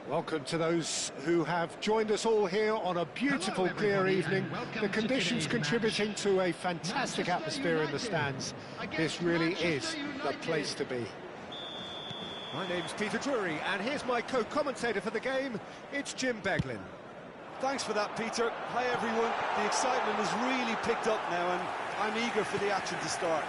Welcome to those who have joined us all here on a beautiful, clear evening. The conditions contributing to a fantastic atmosphere in the stands. This really is the place to be. My name's Peter Drury, and here's my co-commentator for the game. It's Jim Beglin. Thanks for that, Peter. Hi, everyone. The excitement has really picked up now, and I'm eager for the action to start.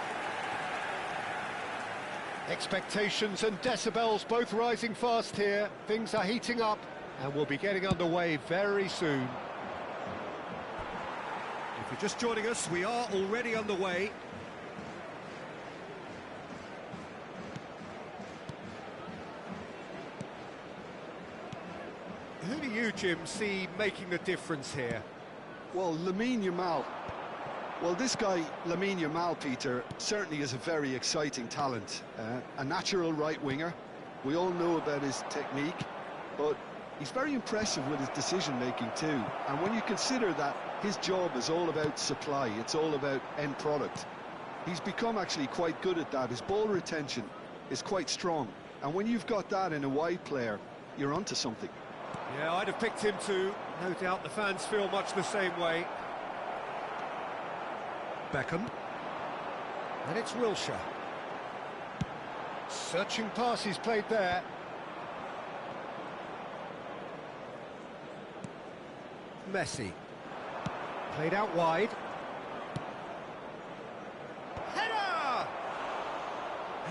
Expectations and decibels both rising fast here. Things are heating up and we'll be getting underway very soon. If you're just joining us, we are already underway. Who do you, Jim, see making the difference here? Well, Lamine Yamal. Well, this guy, Lamine Yamal, Peter, certainly is a very exciting talent. A natural right winger. We all know about his technique, but he's very impressive with his decision-making too. And when you consider that his job is all about supply, it's all about end product, he's become actually quite good at that. His ball retention is quite strong. And when you've got that in a wide player, you're onto something. Yeah, I'd have picked him too. No doubt the fans feel much the same way. Beckham, and it's Wilshere. Searching passes played there. Messi, played out wide. Header!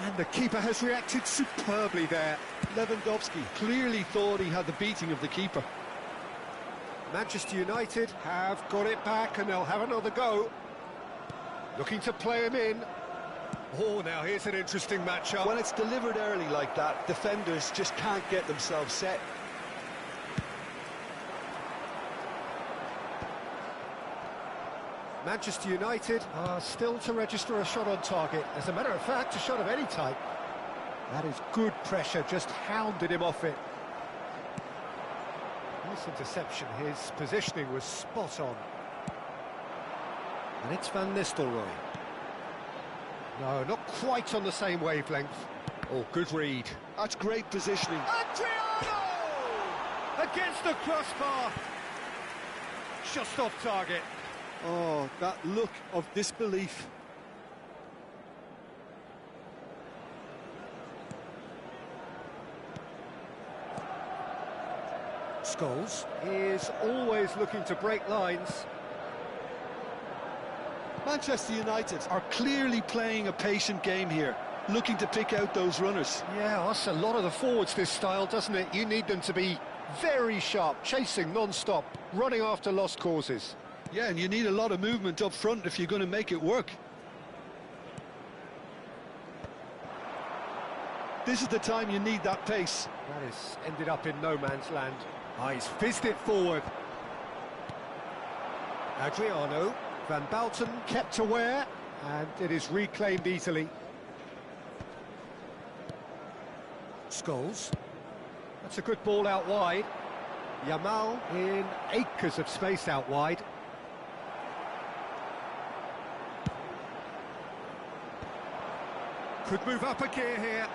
And the keeper has reacted superbly there. Lewandowski clearly thought he had the beating of the keeper. Manchester United have got it back and they'll have another go. Looking to play him in. Oh, now here's an interesting matchup. When it's delivered early like that, defenders just can't get themselves set. Manchester United are still to register a shot on target. As a matter of fact, a shot of any type. That is good pressure, just hounded him off it. Nice interception, his positioning was spot on. And it's Van Nistelrooy. No, not quite on the same wavelength. Oh, good read. That's great positioning. Adriano! Against the crossbar. Just off target. Oh, that look of disbelief. Scholes is always looking to break lines. Manchester United are clearly playing a patient game here, looking to pick out those runners. Yeah, that's a lot of the forwards, this style, doesn't it? You need them to be very sharp, chasing non-stop, running after lost causes. Yeah, and you need a lot of movement up front if you're going to make it work. This is the time you need that pace. That has ended up in no man's land. Ah, he's fizzed it forward. Adriano. Van Balten kept aware, and it is reclaimed easily. Scholes. That's a good ball out wide. Yamal in acres of space out wide. Could move up a gear here.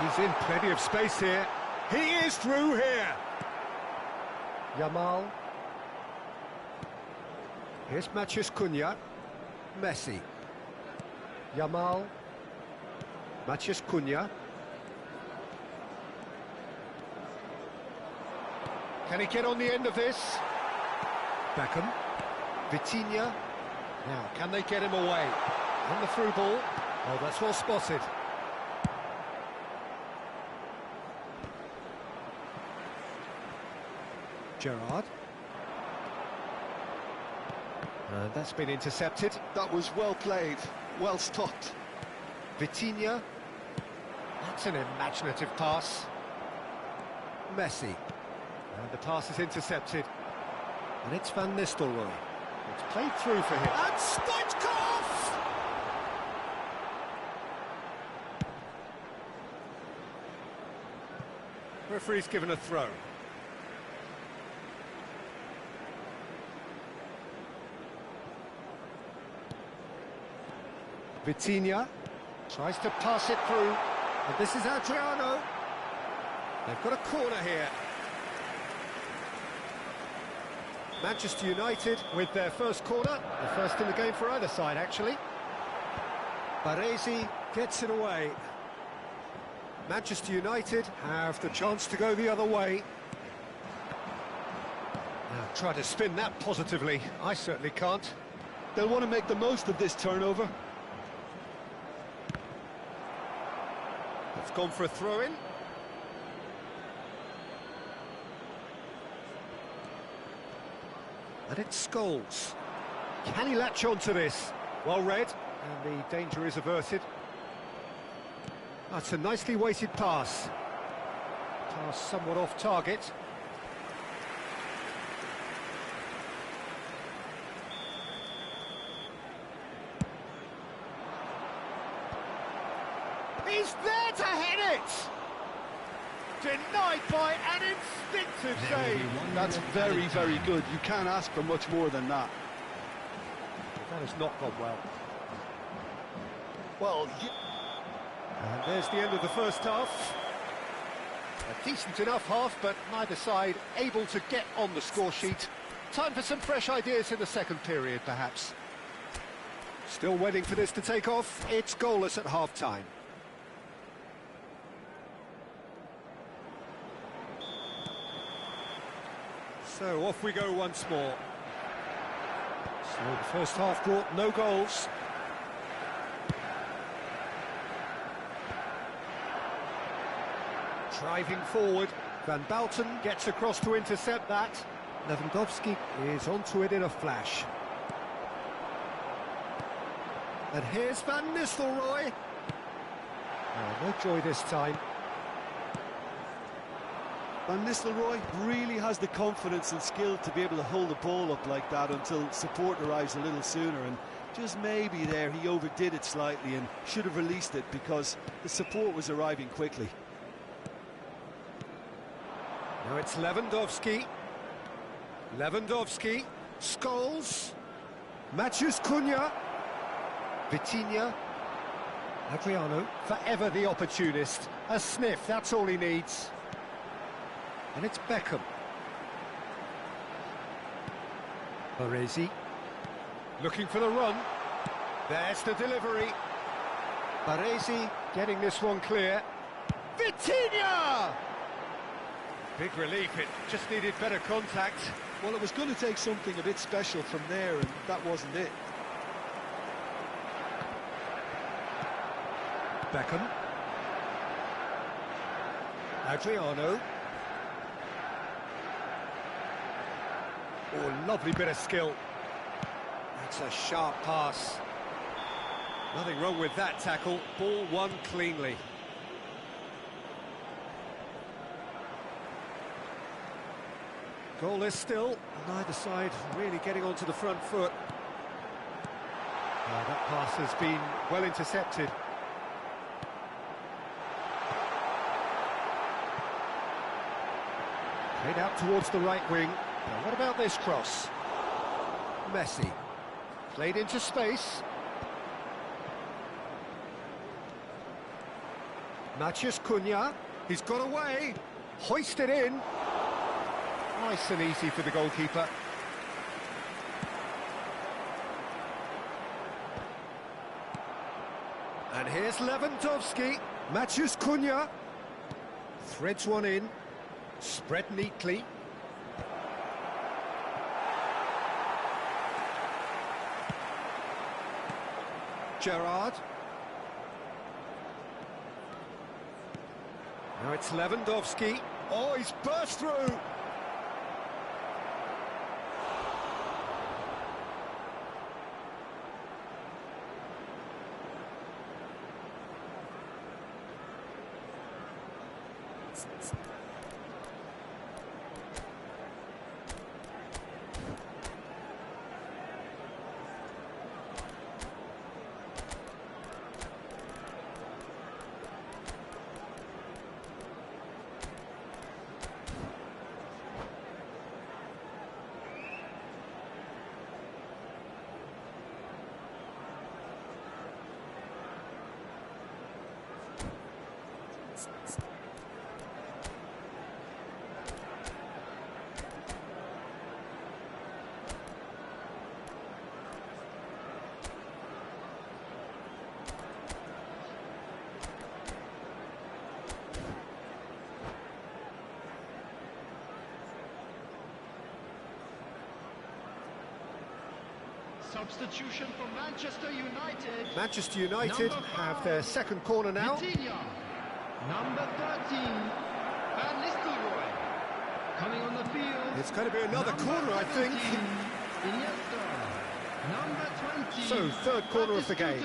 He's in plenty of space here. He is through here. Yamal. Here's Matheus Cunha. Messi. Yamal. Matheus Cunha. Can he get on the end of this? Beckham. Vitinha. Now, can they get him away? On the through ball. Oh, that's well spotted. Gerrard. And that's been intercepted. That was well played, well stopped. Vitinha. That's an imaginative pass. Messi. And the pass is intercepted. And it's Van Nistelrooy. It's played through for him. And Stoichkov! Referee's given a throw. Vitinha tries to pass it through, and this is Adriano. They've got a corner here. Manchester United with their first corner, the first in the game for either side, actually. Baresi gets it away. Manchester United have the chance to go the other way. Now, try to spin that positively. I certainly can't. They'll want to make the most of this turnover. It's gone for a throw-in. And it's Scholes. Can he latch on to this? Well read, and the danger is averted. That's a nicely weighted pass. Pass somewhat off target. He's there to hit it! Denied by an instinctive save. That's very, very good. You can't ask for much more than that. That has not gone well. Well, and there's the end of the first half. A decent enough half, but neither side able to get on the score sheet. Time for some fresh ideas in the second period, perhaps. Still waiting for this to take off. It's goalless at half-time. So off we go once more. So the first half brought no goals. Driving forward, Van Bouten gets across to intercept that. Lewandowski is onto it in a flash. And here's Van Nistelrooy. Oh, no joy this time. Van Nistelrooy really has the confidence and skill to be able to hold the ball up like that until support arrives a little sooner, and just maybe there he overdid it slightly and should have released it because the support was arriving quickly. Now it's Lewandowski. Lewandowski. Scholes. Matheus Cunha. Vitinha. Adriano. Forever the opportunist. A sniff, that's all he needs. And it's Beckham. Baresi. Looking for the run. There's the delivery. Baresi getting this one clear. Vitinha! Big relief, it just needed better contact. Well, it was going to take something a bit special from there, and that wasn't it. Beckham. Adriano. Oh, lovely bit of skill. That's a sharp pass. Nothing wrong with that tackle. Ball won cleanly. Goalless still. Neither side really getting onto the front foot. That pass has been well intercepted. Played out towards the right wing. Now, what about this cross? Messi. Played into space. Matheus Cunha. He's got away. Hoisted in. Nice and easy for the goalkeeper. And here's Lewandowski. Matheus Cunha. Threads one in. Spread neatly. Gerrard. Now it's Lewandowski. Oh, he's burst through. Substitution for Manchester United. Manchester United have their second corner now. Number 13, Van Nistelrooy. Coming on the field. It's going to be another corner, I think. Iniesta. Number 20. So, third corner of the game.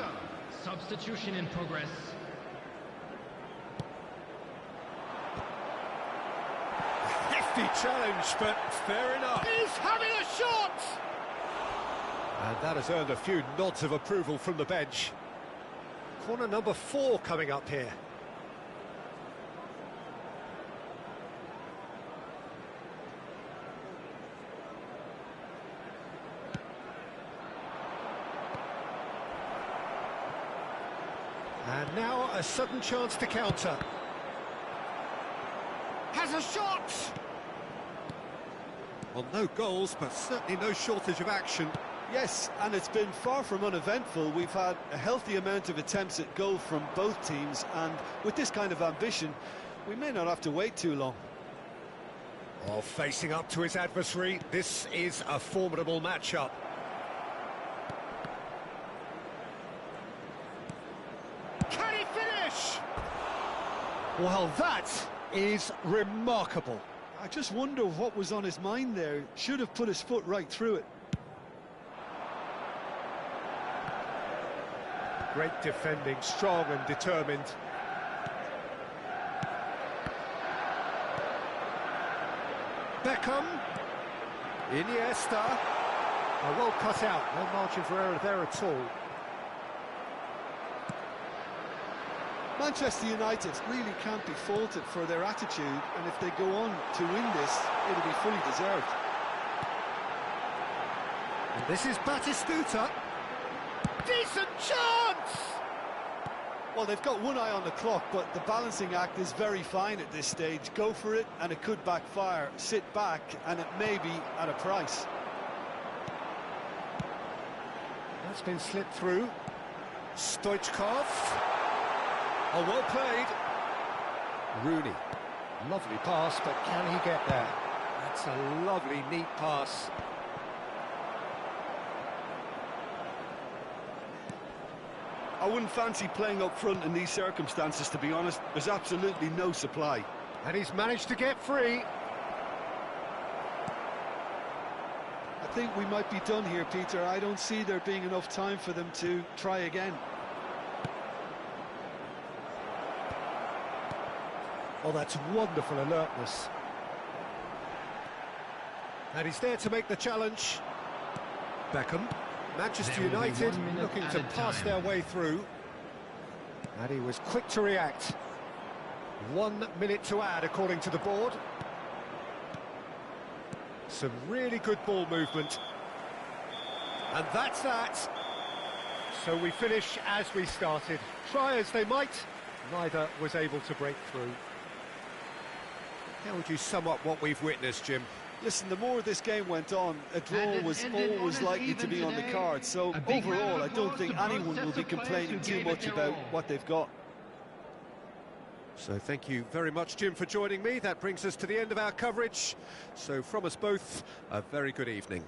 Substitution in progress. Hefty challenge, but fair enough. He's having a shot! And that has earned a few nods of approval from the bench. Corner number 4 coming up here. And now a sudden chance to counter. Has a shot! Well, no goals, but certainly no shortage of action. Yes, and it's been far from uneventful. We've had a healthy amount of attempts at goal from both teams, and with this kind of ambition, we may not have to wait too long. Oh, facing up to his adversary, this is a formidable matchup. Can he finish? Well, that is remarkable. I just wonder what was on his mind there. Should have put his foot right through it. Great defending, strong and determined. Beckham. Iniesta. Well cut out, no margin for error there at all. Manchester United really can't be faulted for their attitude, and if they go on to win this, it'll be fully deserved. And this is Batistuta. Decent chance! Well, they've got one eye on the clock, but the balancing act is very fine at this stage. Go for it, and it could backfire. Sit back, and it may be at a price. That's been slipped through. Stoichkov. Oh, well played. Rooney. Lovely pass, but can he get there? That's a lovely, neat pass. I wouldn't fancy playing up front in these circumstances, to be honest. There's absolutely no supply. And he's managed to get free. I think we might be done here, Peter. I don't see there being enough time for them to try again. Oh, that's wonderful alertness. And he's there to make the challenge. Beckham. Manchester United looking to pass their way through. And he was quick to react. 1 minute to add, according to the board. Some really good ball movement. And that's that. So we finish as we started. Try as they might, neither was able to break through. How would you sum up what we've witnessed, Jim? Listen, the more this game went on, a draw was always likely to be on the card. So overall, I don't think anyone will be complaining too much about what they've got. So thank you very much, Jim, for joining me. That brings us to the end of our coverage. So from us both, a very good evening.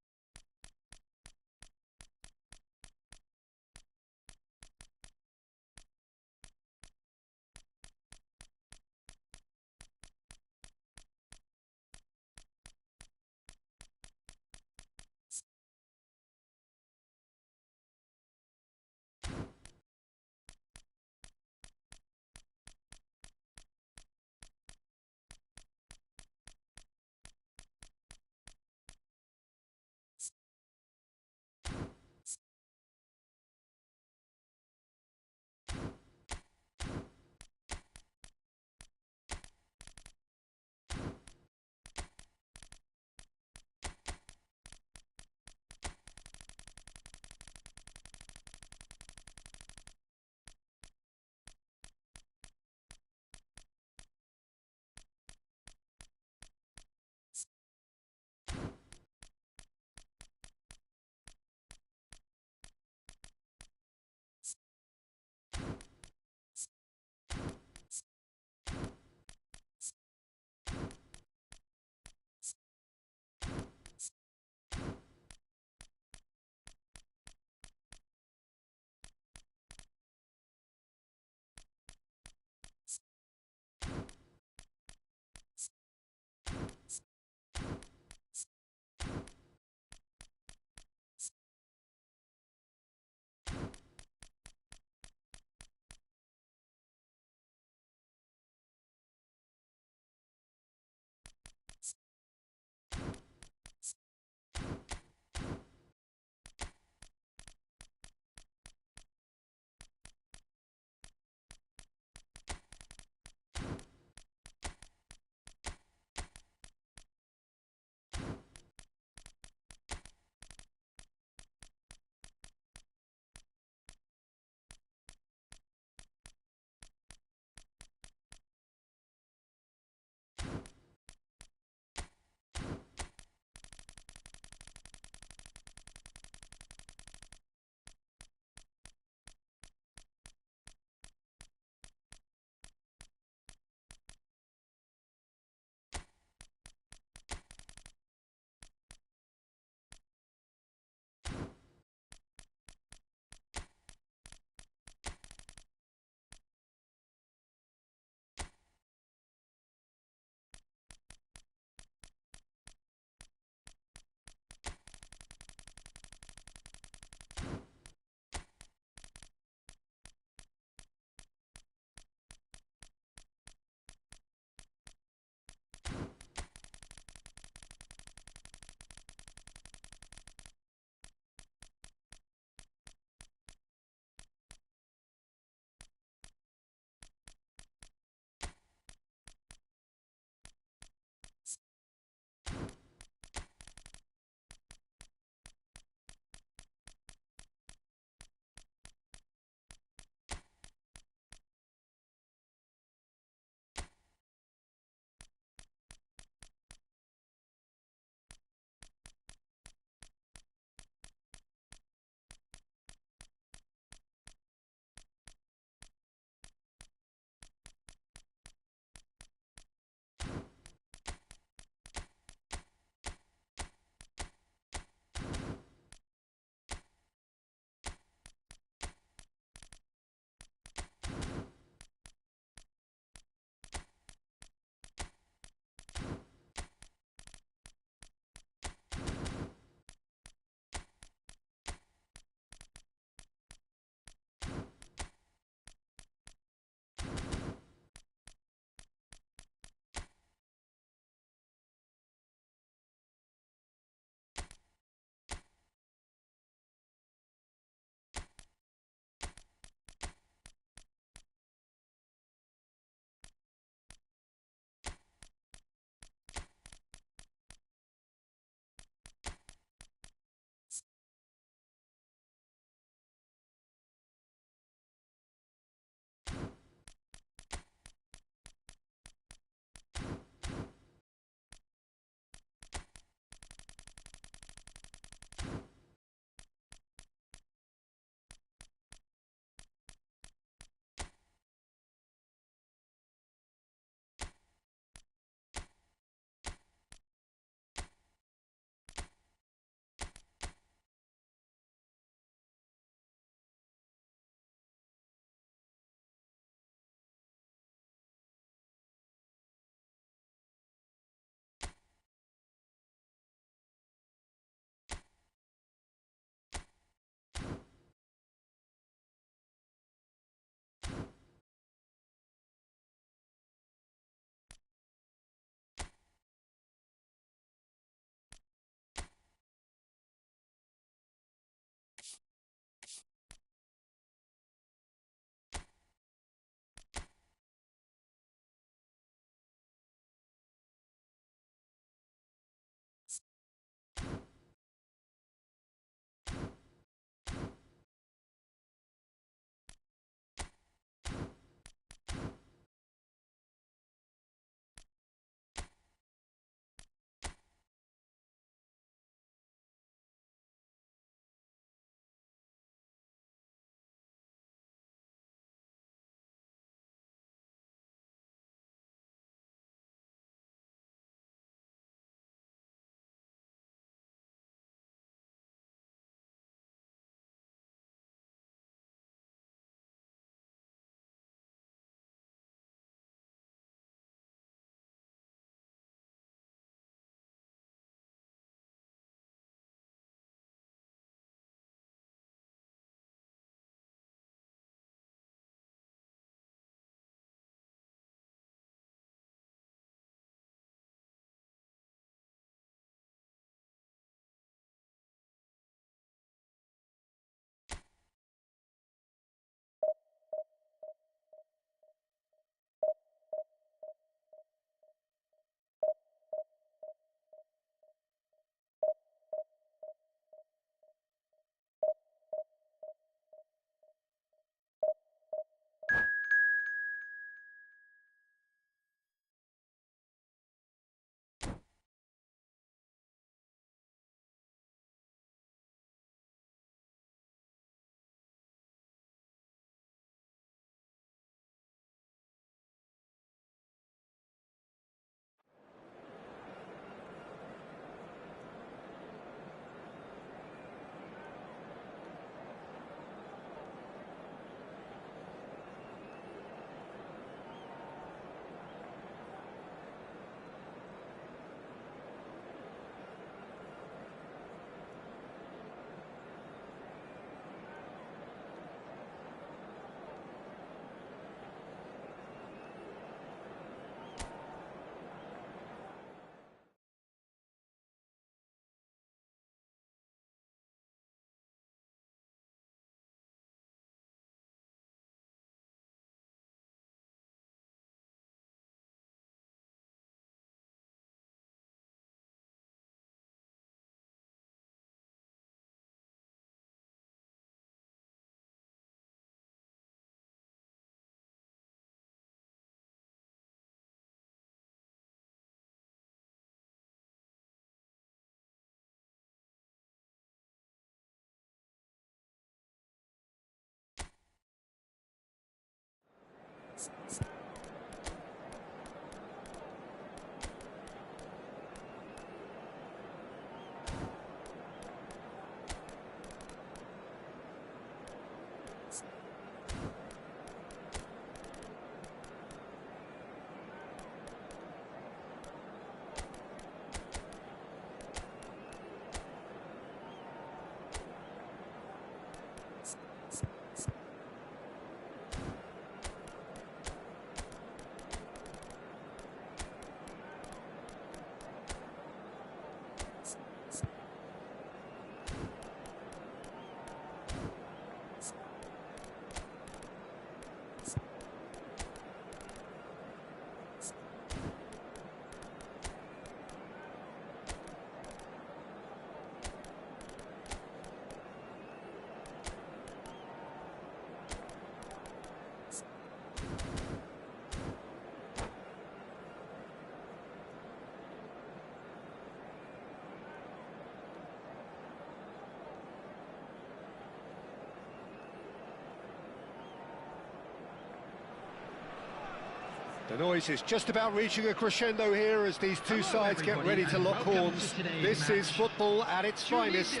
The noise is just about reaching a crescendo here as these two sides get ready to lock horns. This is football at its finest.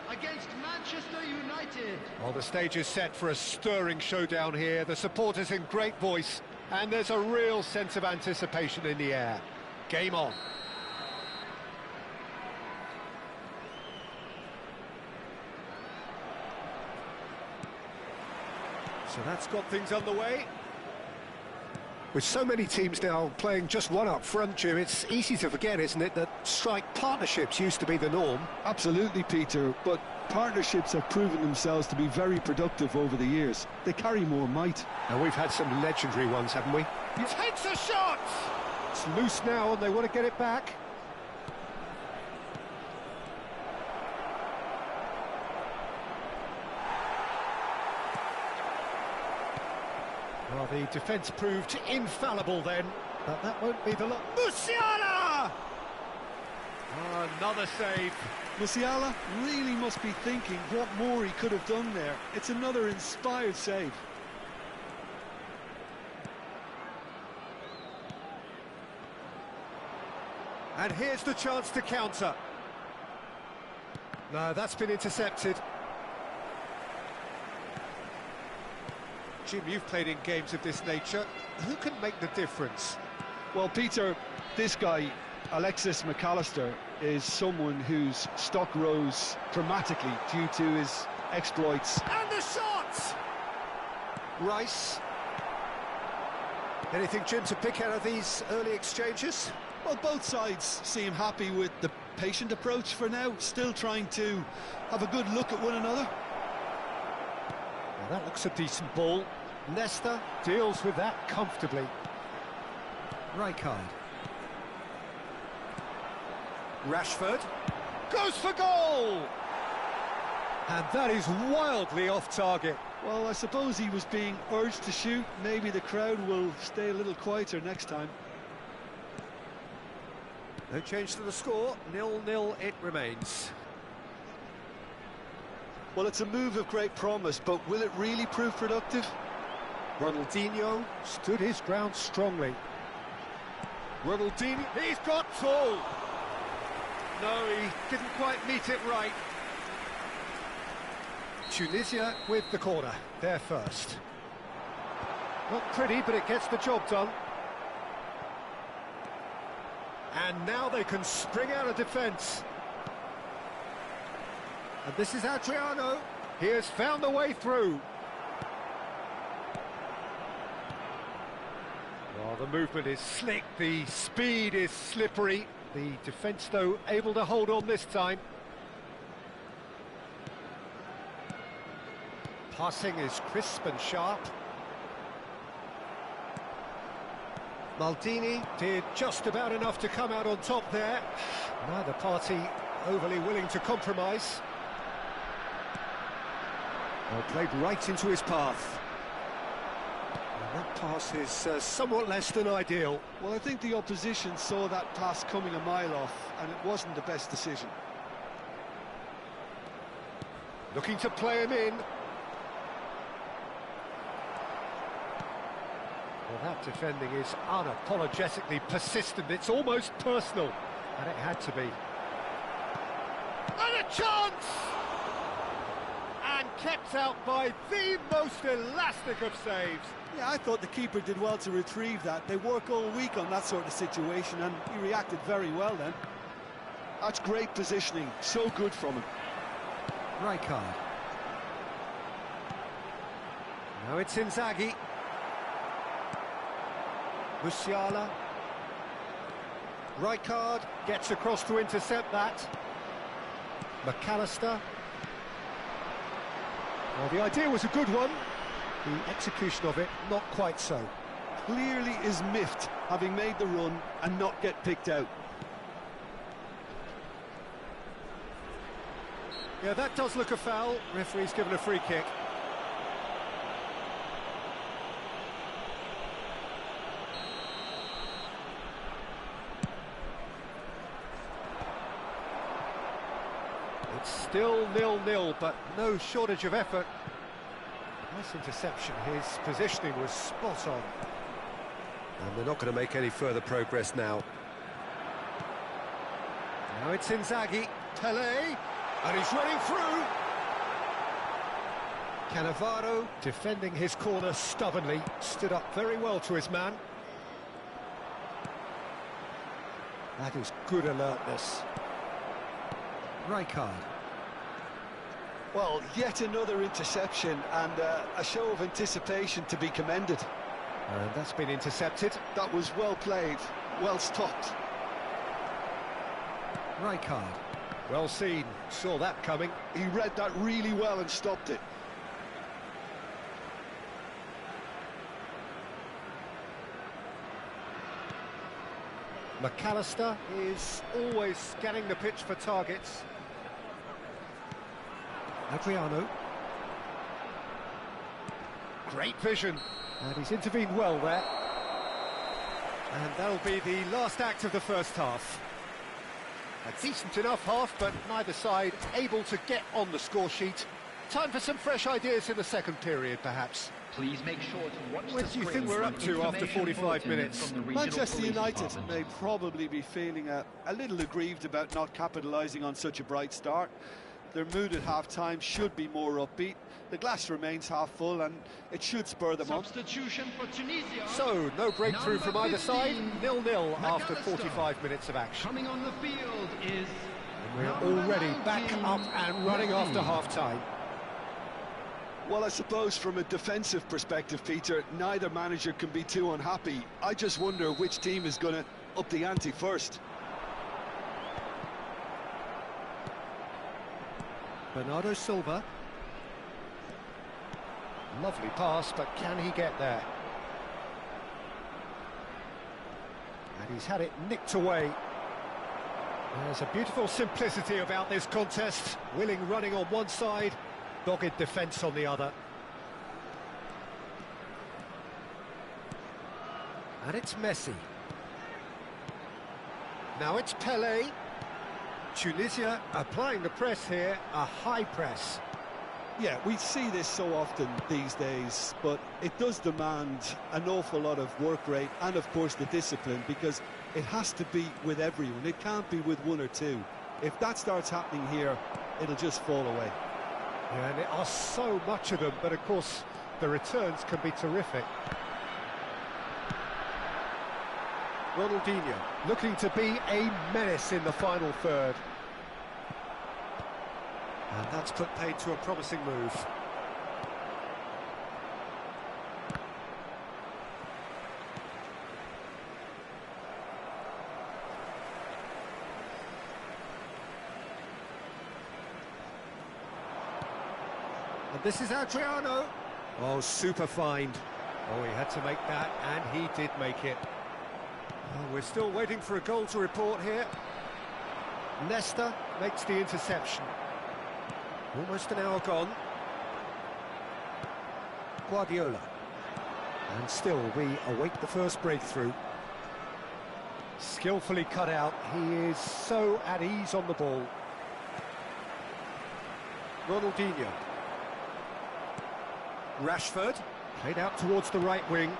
Against Manchester United. Well, the stage is set for a stirring showdown here. The supporters in great voice, and there's a real sense of anticipation in the air. Game on. So that's got things underway. With so many teams now playing just one up front, Jim, it's easy to forget, isn't it, that strike partnerships used to be the norm. Absolutely, Peter, but partnerships have proven themselves to be very productive over the years. They carry more might. And we've had some legendary ones, haven't we? He takes a shot! It's loose now and they want to get it back. Well, the defence proved infallible then, but that won't be the lot. Musiala! Oh, another save. Musiala really must be thinking what more he could have done there. It's another inspired save. And here's the chance to counter. No, that's been intercepted. Jim, you've played in games of this nature. Who can make the difference? Well, Peter, this guy, Alexis McAllister, is someone whose stock rose dramatically due to his exploits. And the shot! Rice. Anything, Jim, to pick out of these early exchanges? Well, both sides seem happy with the patient approach for now, still trying to have a good look at one another. Well, that looks a decent ball. Nesta deals with that comfortably. Rijkaard. Rashford goes for goal! And that is wildly off target. Well, I suppose he was being urged to shoot. Maybe the crowd will stay a little quieter next time. No change to the score, 0-0 it remains. Well, it's a move of great promise, but will it really prove productive? Ronaldinho stood his ground strongly. Ronaldinho, he's got tall! No, he didn't quite meet it right. Tunisia with the corner, they're first. Not pretty, but it gets the job done. And now they can spring out of defence. And this is Adriano. He has found the way through. Well, the movement is slick, the speed is slippery. The defence, though, able to hold on this time. Passing is crisp and sharp. Maldini did just about enough to come out on top there. Neither party overly willing to compromise. Well, played right into his path. And that pass is somewhat less than ideal. Well, I think the opposition saw that pass coming a mile off, and it wasn't the best decision. Looking to play him in. Well, that defending is unapologetically persistent. It's almost personal, and it had to be. And a chance! And kept out by the most elastic of saves. Yeah, I thought the keeper did well to retrieve that. They work all week on that sort of situation, and he reacted very well then. That's great positioning, so good from him. Rijkaard. Now it's Inzaghi. Musiala. Rijkaard gets across to intercept that. McAllister. Well, the idea was a good one. The execution of it, not quite so. Clearly is miffed, having made the run and not get picked out. Yeah, that does look a foul. Referee's given a free kick. It's still 0-0, but no shortage of effort. Nice interception. His positioning was spot on. And they're not going to make any further progress now. Now it's Inzaghi. Pelé. And he's running through. Cannavaro defending his corner stubbornly. Stood up very well to his man. That is good alertness. Rijkaard. Well, yet another interception and a show of anticipation to be commended. And that's been intercepted. That was well played, well stopped. Rijkaard. Well seen, saw that coming. He read that really well and stopped it. McAllister is always scanning the pitch for targets. Adriano. Great vision. And he's intervened well there. And that'll be the last act of the first half. A decent enough half, but neither side able to get on the score sheet. Time for some fresh ideas in the second period, perhaps. Please make sure to watch What do you think we're up to after 45 minutes? Manchester United may probably be feeling a little aggrieved about not capitalising on such a bright start. Their mood at half-time should be more upbeat. The glass remains half full and it should spur them on. Substitution for Tunisia. So, no breakthrough from either side. 0-0 after McAllister. 45 minutes of action. Coming on the field is... We're already back up and running after half-time. Well, I suppose from a defensive perspective, Peter, neither manager can be too unhappy. I just wonder which team is going to up the ante first. Bernardo Silva. Lovely pass, but can he get there? And he's had it nicked away. There's a beautiful simplicity about this contest. Willing running on one side, dogged defence on the other. And it's Messi. Now it's Pelé. Tunisia applying the press here, a high press. Yeah, we see this so often these days, but it does demand an awful lot of work rate and, of course, the discipline, because it has to be with everyone. It can't be with one or two. If that starts happening here, it'll just fall away. Yeah, and there are so much of them, but of course the returns can be terrific. Ronaldinho looking to be a menace in the final third. And that's put paid to a promising move. And this is Adriano. Oh, super find. Oh, he had to make that, and he did make it. Oh, we're still waiting for a goal to report here. Nesta makes the interception. Almost an hour gone. Guardiola. And still we await the first breakthrough. Skillfully cut out. He is so at ease on the ball. Ronaldinho. Rashford. Played out towards the right wing.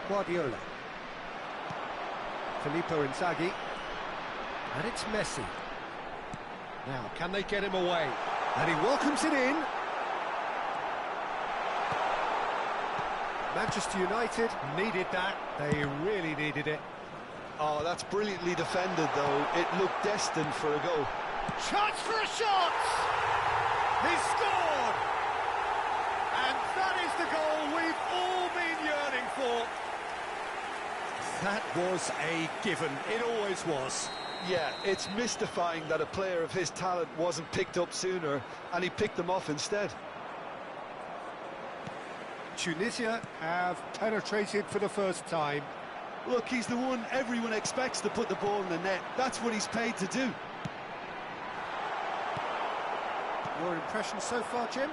Guardiola. Filippo Inzaghi. And it's Messi. Now, can they get him away? And he welcomes it in. Manchester United needed that. They really needed it. Oh, that's brilliantly defended, though. It looked destined for a goal. Chance for a shot! He scored! And that is the goal we've all been yearning for. That was a given. It always was. Yeah, it's mystifying that a player of his talent wasn't picked up sooner, and he picked them off instead. Tunisia have penetrated for the first time. Look, he's the one everyone expects to put the ball in the net. That's what he's paid to do. Your impression so far, Jim?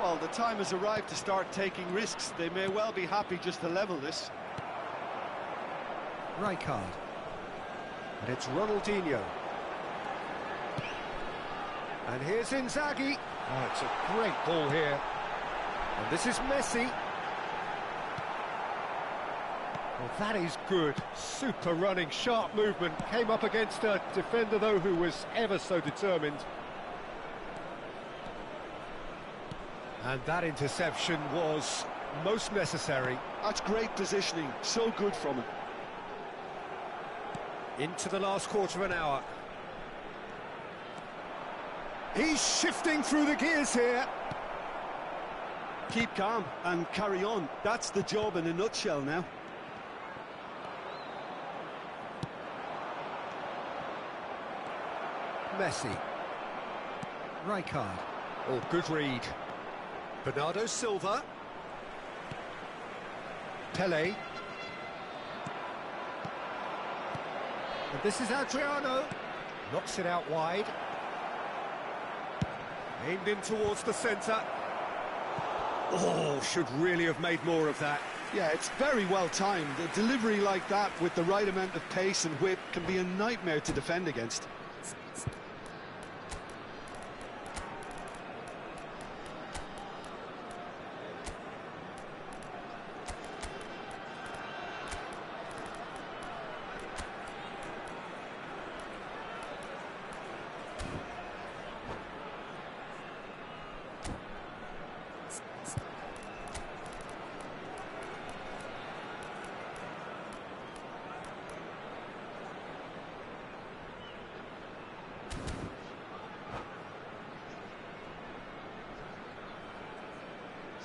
Well, the time has arrived to start taking risks. They may well be happy just to level this. Rijkaard. And it's Ronaldinho. And here's Inzaghi. Oh, it's a great ball here. And this is Messi. Well, that is good. Super running, sharp movement. Came up against a defender, though, who was ever so determined. And that interception was most necessary. That's great positioning. So good from him. Into the last quarter of an hour. He's shifting through the gears here. Keep calm and carry on. That's the job in a nutshell now. Messi. Rijkaard. Oh, good read. Bernardo Silva. Pele. And this is Adriano. Knocks it out wide. Aimed in towards the centre. Oh, should really have made more of that. Yeah, it's very well timed. A delivery like that with the right amount of pace and whip can be a nightmare to defend against.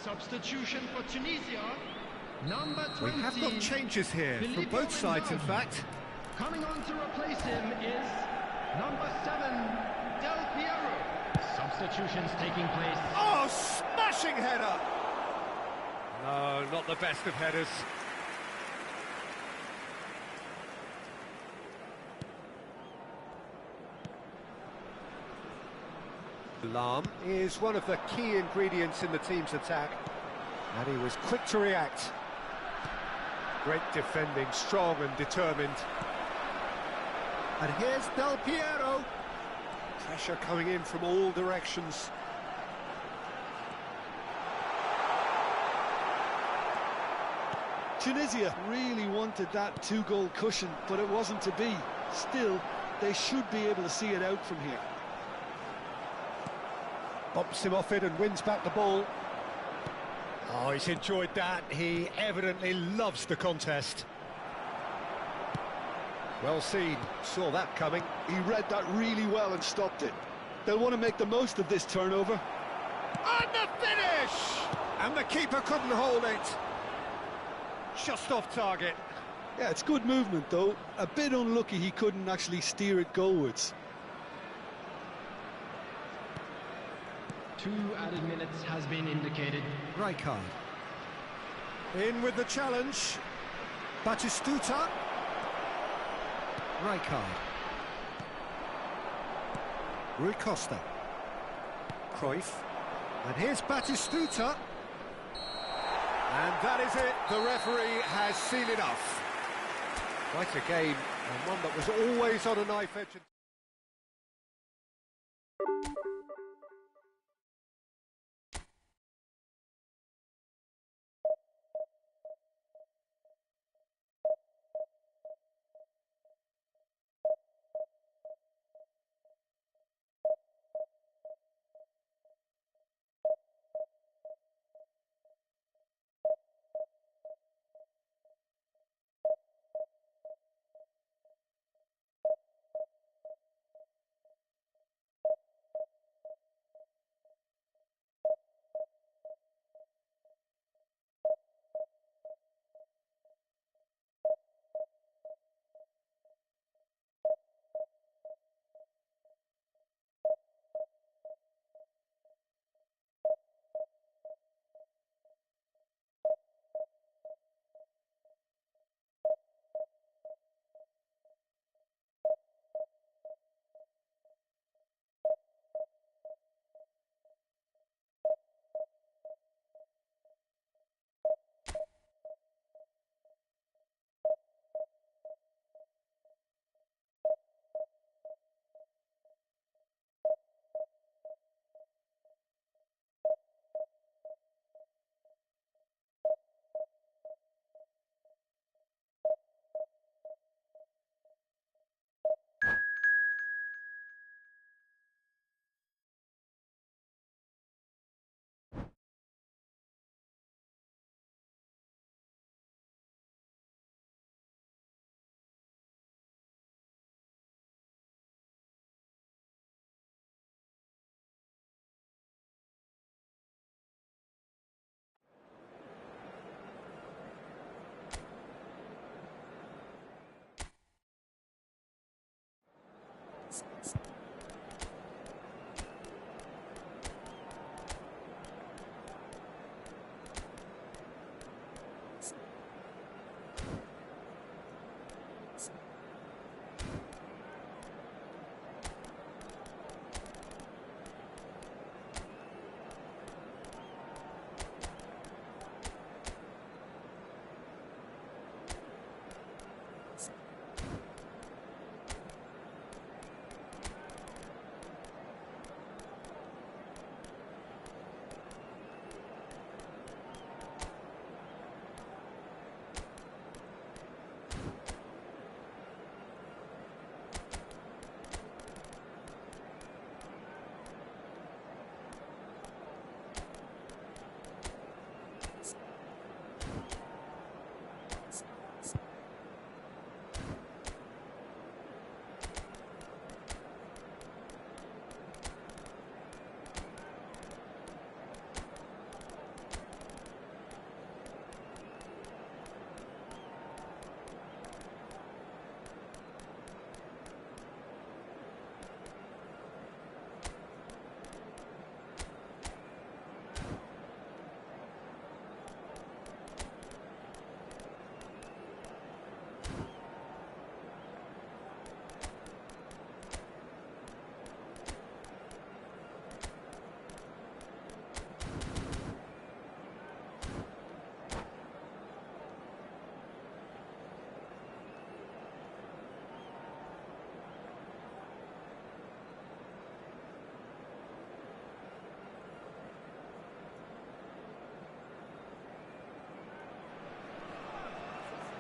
Substitution for Tunisia, number 20. We have got changes here from Filippo both sides, in Inzaghi. fact. Coming on to replace him is number 7, Del Piero. Substitutions taking place. Oh, smashing header! No, not the best of headers. Lahm is one of the key ingredients in the team's attack, and he was quick to react. Great defending, strong and determined. And here's Del Piero. Pressure coming in from all directions. Tunisia really wanted that two-goal cushion, but it wasn't to be. Still, they should be able to see it out from here. Bumps him off it and wins back the ball. Oh, he's enjoyed that. He evidently loves the contest. Well seen. Saw that coming. He read that really well and stopped it. They'll want to make the most of this turnover. And the finish! And the keeper couldn't hold it. Just off target. Yeah, it's good movement, though. A bit unlucky he couldn't actually steer it goalwards. 2 added minutes has been indicated. Rijkaard. In with the challenge. Batistuta. Rijkaard. Rui Costa. Cruyff. And here's Batistuta. And that is it. The referee has seen enough. Quite a game, and one that was always on a knife edge.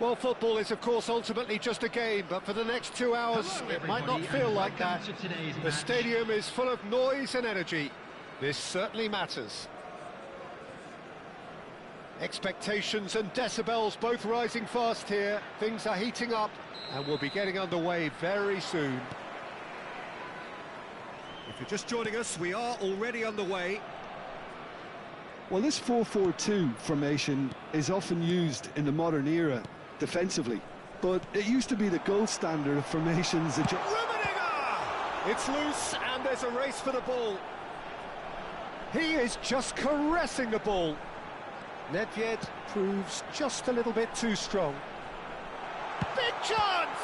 Well, football is, of course, ultimately just a game, but for the next 2 hours, Hello, it might not everybody, feel and like that. welcome to today's The match. stadium is full of noise and energy. This certainly matters. Expectations and decibels both rising fast here. Things are heating up, and we'll be getting underway very soon. If you're just joining us, we are already underway. Well, this 4-4-2 formation is often used in the modern era defensively, but it used to be the gold standard of formations. It's loose, and there's a race for the ball. He is just caressing the ball. Nedved proves just a little bit too strong. Big chance!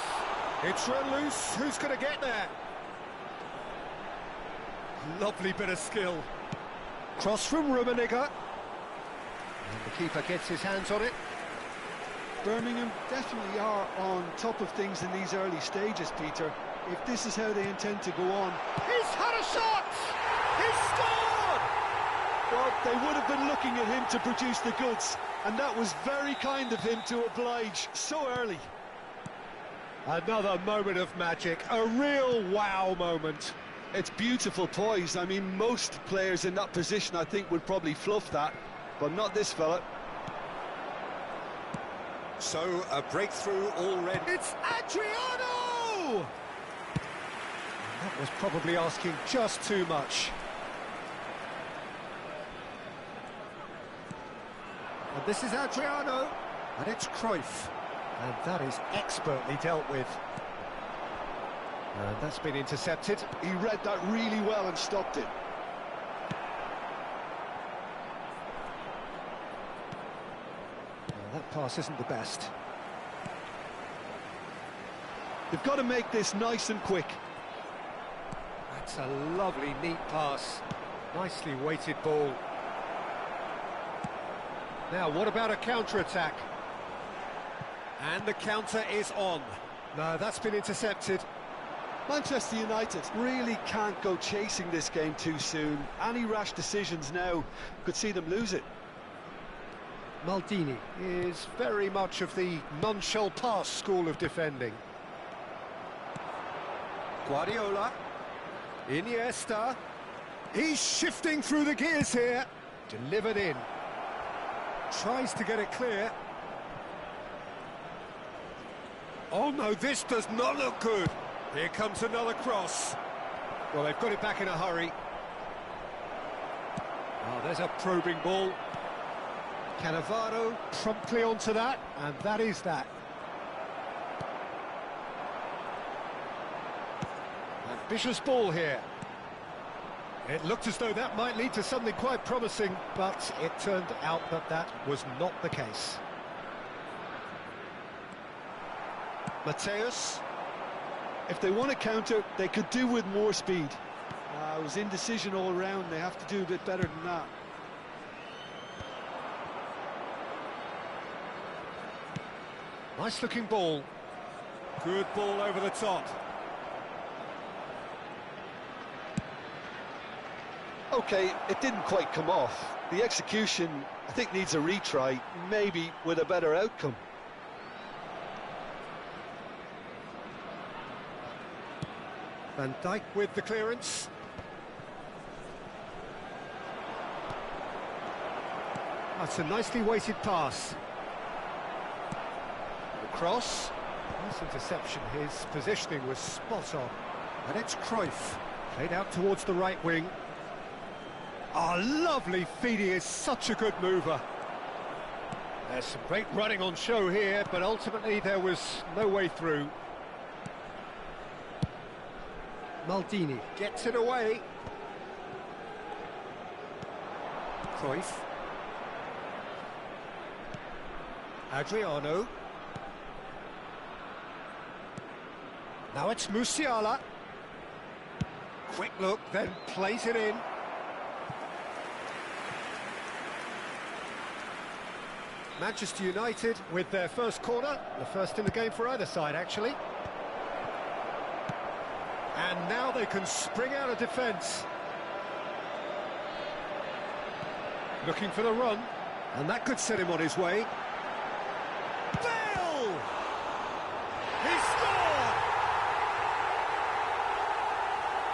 It's run loose. Who's going to get there? Lovely bit of skill. Cross from Rummenigge. And the keeper gets his hands on it. Birmingham definitely are on top of things in these early stages, Peter. If this is how they intend to go on... He's had a shot! He's scored! Well, they would have been looking at him to produce the goods, and that was very kind of him to oblige so early. Another moment of magic, a real wow moment. It's beautiful poise. I mean, most players in that position, I think, would probably fluff that, but not this fella. So, a breakthrough already. It's Adriano! That was probably asking just too much. And this is Adriano, and it's Cruyff. And that is expertly dealt with. And that's been intercepted. He read that really well and stopped it. Well, that pass isn't the best. They've got to make this nice and quick. That's a lovely, neat pass. Nicely weighted ball. Now, what about a counter-attack? And the counter is on. No, that's been intercepted. Manchester United really can't go chasing this game too soon. Any rash decisions now could see them lose it. Maldini is very much of the non-shell pass school of defending. Guardiola. Iniesta. He's shifting through the gears here. Delivered in. Tries to get it clear. Oh no, this does not look good. Here comes another cross. Well, they've got it back in a hurry. Oh, there's a probing ball. Cannavaro promptly onto that, and that is that. Ambitious ball here. It looked as though that might lead to something quite promising, but it turned out that that was not the case. Mateus. If they want to counter, they could do with more speed. It was indecision all round. They have to do a bit better than that. Nice looking ball. Good ball over the top. Okay, it didn't quite come off. The execution, I think, needs a retry, maybe with a better outcome. Van Dijk with the clearance. That's a nicely weighted pass. The cross. Nice interception. His positioning was spot on. And it's Cruyff. Played out towards the right wing. Oh, lovely feed. He is such a good mover. There's some great running on show here, but ultimately there was no way through. Maldini gets it away. Cruyff. Adriano. Now it's Musiala. Quick look, then plays it in. Manchester United with their first corner, the first in the game for either side, actually. And now they can spring out of defence. Looking for the run, and that could set him on his way. Bale! He scored!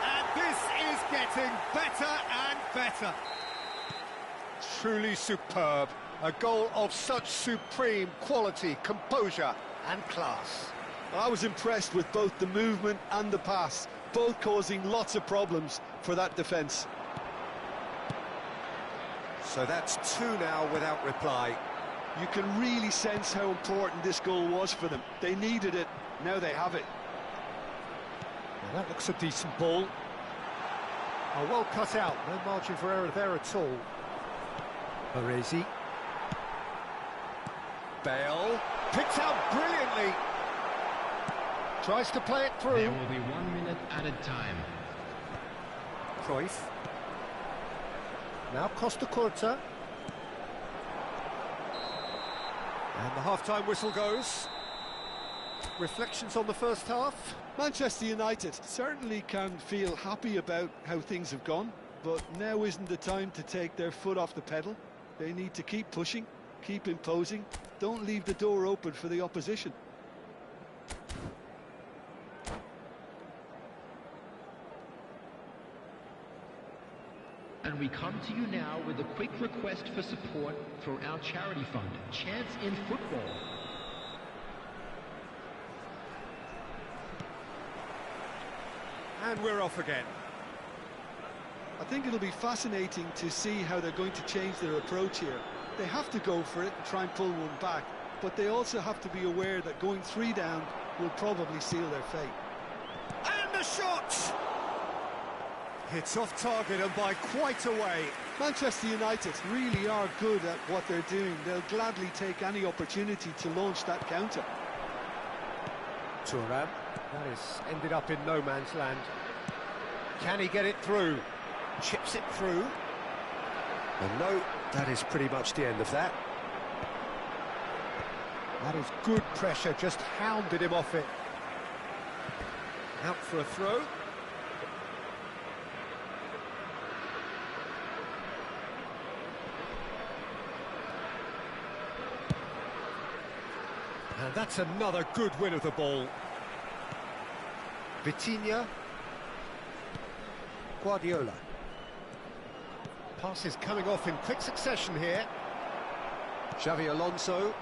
And this is getting better and better. Truly superb. A goal of such supreme quality, composure and class. I was impressed with both the movement and the pass, both causing lots of problems for that defence. So that's two now without reply. You can really sense how important this goal was for them. They needed it, now they have it. Well, that looks a decent ball. Oh, well cut out, no margin for error there at all. Baresi. Bale, picked out brilliantly. Tries to play it through. There will be 1 minute added time. Cruyff. Now Costa Curta. And the half-time whistle goes. Reflections on the first half. Manchester United certainly can feel happy about how things have gone, but now isn't the time to take their foot off the pedal. They need to keep pushing, keep imposing, don't leave the door open for the opposition. And we come to you now with a quick request for support for our charity fund, Chance in Football. And we're off again. I think it'll be fascinating to see how they're going to change their approach here. They have to go for it and try and pull one back, but they also have to be aware that going 3 down will probably seal their fate. And the shot! It's off target and by quite a way. Manchester United really are good at what they're doing. They'll gladly take any opportunity to launch that counter. Thuram, that has ended up in no man's land. Can he get it through? Chips it through. And no, that is pretty much the end of that. That is good pressure, just hounded him off it. Out for a throw. And that's another good win of the ball. Vitinha. Guardiola. Passes coming off in quick succession here. Xavi Alonso.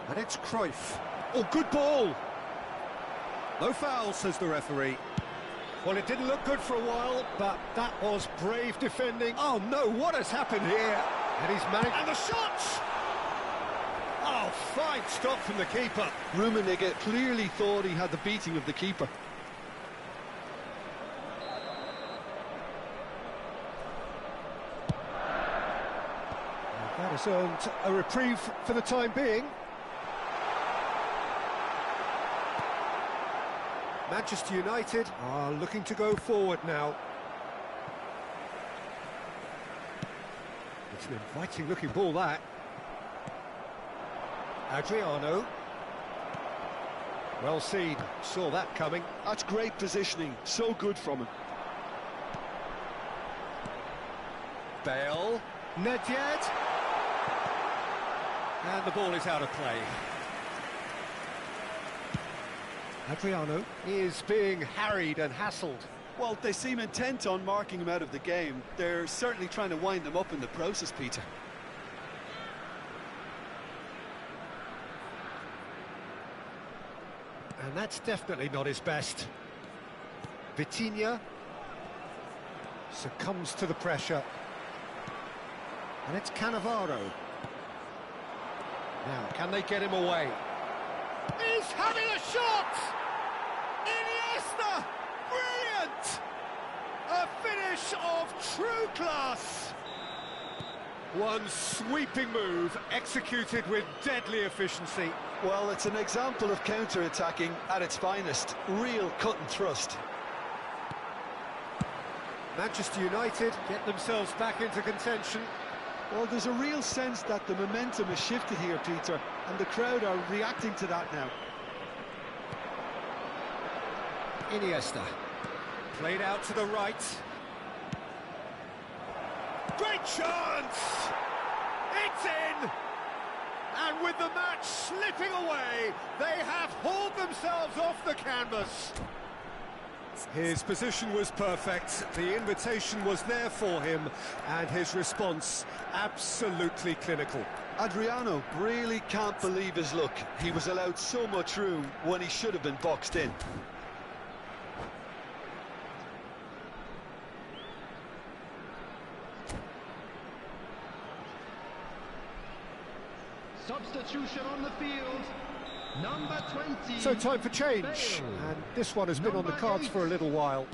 And it's Cruyff. Oh, good ball! No foul, says the referee. Well, it didn't look good for a while, but that was brave defending. Oh no, what has happened here? And he's managed... And the shot! Oh, fine stop from the keeper. Rummenigge clearly thought he had the beating of the keeper. That has earned a reprieve for the time being. Manchester United are looking to go forward now. It's an inviting looking ball, that. Adriano. Well seen, saw that coming. That's great positioning, so good from him. Bale. Nedved. And the ball is out of play. Adriano is being harried and hassled. Well, they seem intent on marking him out of the game. They're certainly trying to wind them up in the process, Peter. And that's definitely not his best. Vitinha succumbs to the pressure. And it's Cannavaro. Now, can they get him away? He's having a shot! Iniesta! Brilliant! A finish of true class! One sweeping move, executed with deadly efficiency. Well, it's an example of counter-attacking at its finest. Real cut and thrust. Manchester United get themselves back into contention. Well, there's a real sense that the momentum has shifted here, Peter, and the crowd are reacting to that now. Iniesta. Played out to the right. Great chance! It's in! And with the match slipping away, they have hauled themselves off the canvas. His position was perfect, the invitation was there for him, and his response absolutely clinical. Adriano really can't believe his luck. He was allowed so much room when he should have been boxed in. Substitution on the field. Number 20. So time for change, and this one has been on the cards for a little while.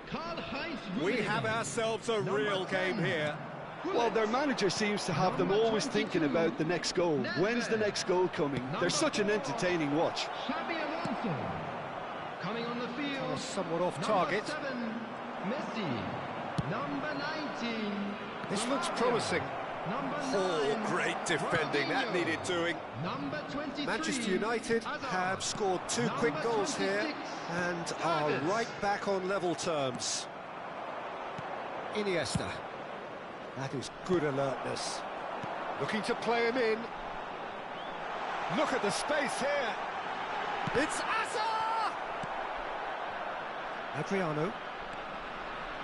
We have ourselves a real game here. Well, their manager seems to have them always thinking about the next goal. When's the next goal coming? They're such an entertaining watch. Coming on the field. Somewhat off target. Number 7, Messi. Number 19. This looks promising. Number 9. Oh, great defending, that needed doing. Number 23. Manchester United have scored 2 quick goals here and are right back on level terms. Iniesta. That is good alertness. Looking to play him in. Look at the space here. It's Asa! Adriano.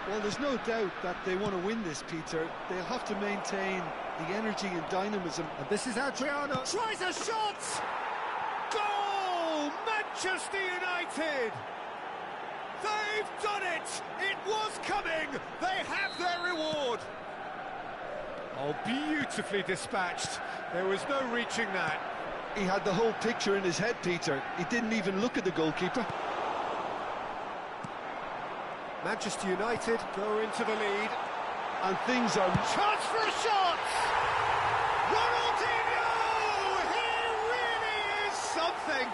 Well, there's no doubt that they want to win this, Peter. They'll have to maintain the energy and dynamism. And this is Adriano. Tries a shot! Goal! Manchester United! They've done it! It was coming! They have their reward! Oh, beautifully dispatched. There was no reaching that. He had the whole picture in his head, Peter. He didn't even look at the goalkeeper. Manchester United go into the lead. And things are... Chance for a shot! Ronaldinho! He really is something!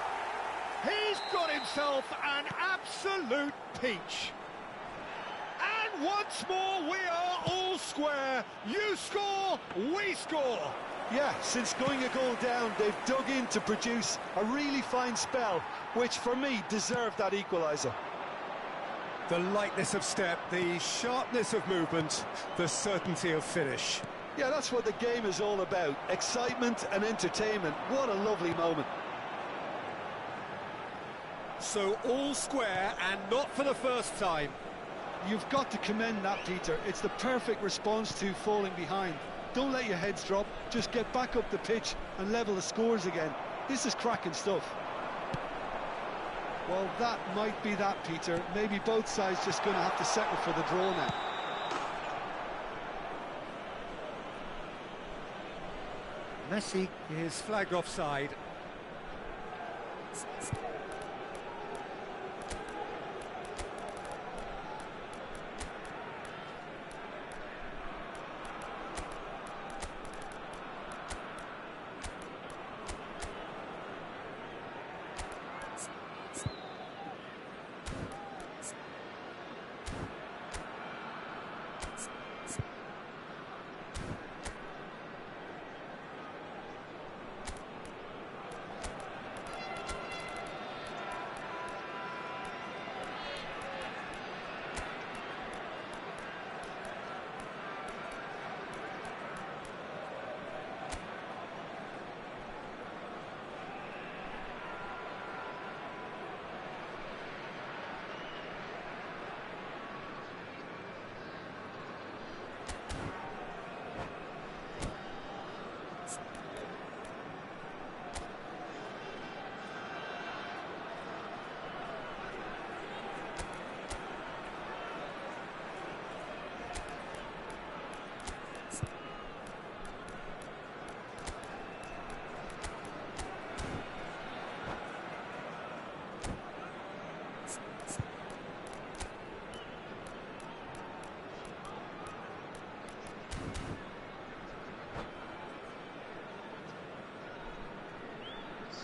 He's got himself an absolute peach. And once more, we are all square. You score, we score. Yeah, since going a goal down, they've dug in to produce a really fine spell, which for me deserved that equaliser. The lightness of step, the sharpness of movement, the certainty of finish. Yeah, that's what the game is all about. Excitement and entertainment. What a lovely moment. So all square, and not for the first time. You've got to commend that, Peter. It's the perfect response to falling behind. Don't let your heads drop. Just get back up the pitch and level the scores again. This is cracking stuff. Well, that might be that, Peter. Maybe both sides just going to have to settle for the draw now. Messi is flagged offside.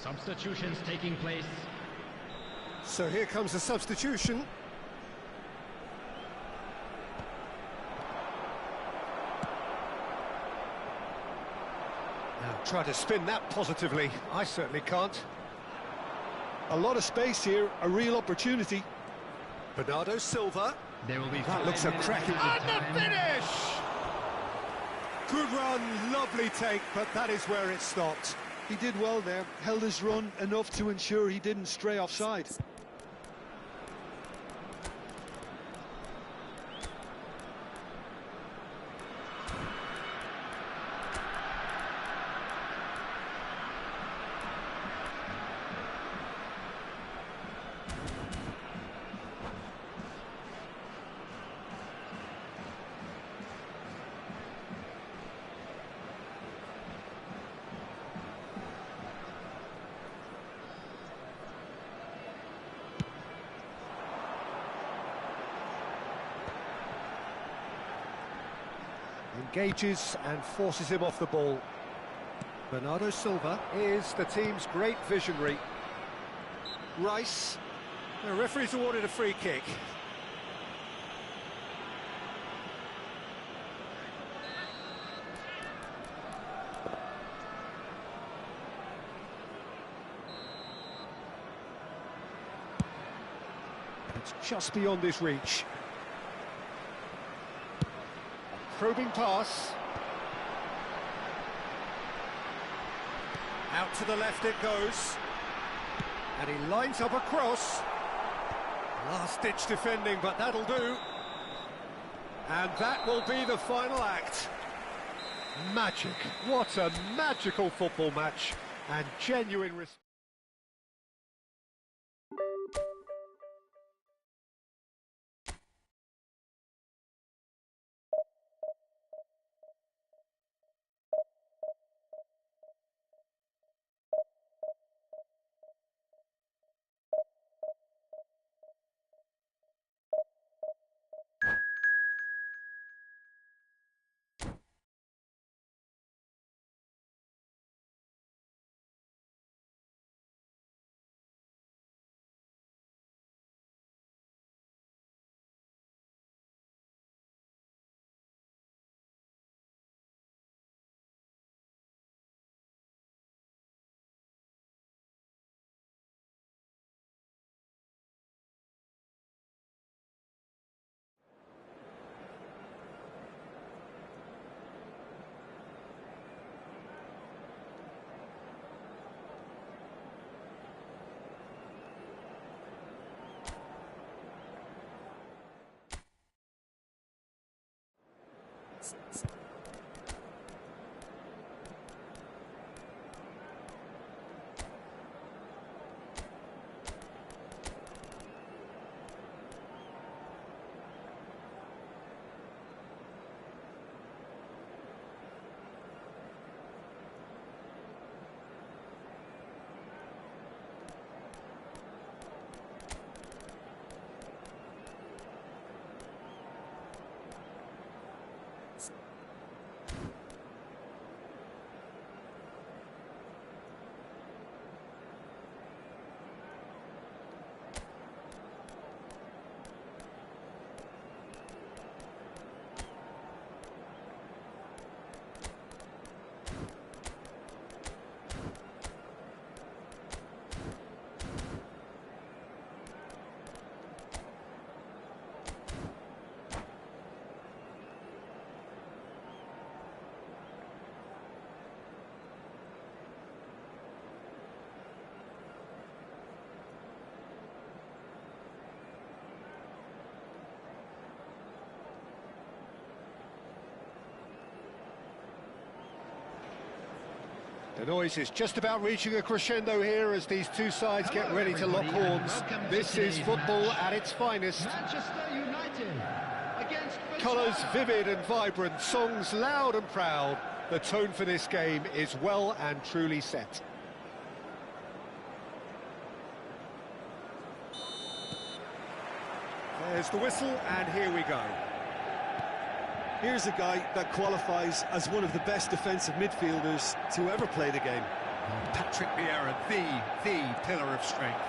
Substitutions taking place. So here comes the substitution. Now try to spin that positively. I certainly can't. A lot of space here, a real opportunity. Bernardo Silva. There will be That looks a cracking... And the finish! Good run, lovely take, but that is where it stopped. He did well there, held his run enough to ensure he didn't stray offside. Engages and forces him off the ball. Bernardo Silva is the team's great visionary. Rice. The referee's awarded a free kick. It's just beyond his reach. Probing pass. Out to the left it goes. And he lines up a cross. Last-ditch defending, but that'll do. And that will be the final act. Magic. What a magical football match. And genuine respect. The noise is just about reaching a crescendo here as these two sides get ready to lock horns. This is football at its finest. Manchester United against Colours vivid and vibrant, songs loud and proud. The tone for this game is well and truly set. There's the whistle, and here we go. Here's a guy that qualifies as one of the best defensive midfielders to ever play the game. Patrick Vieira, the pillar of strength.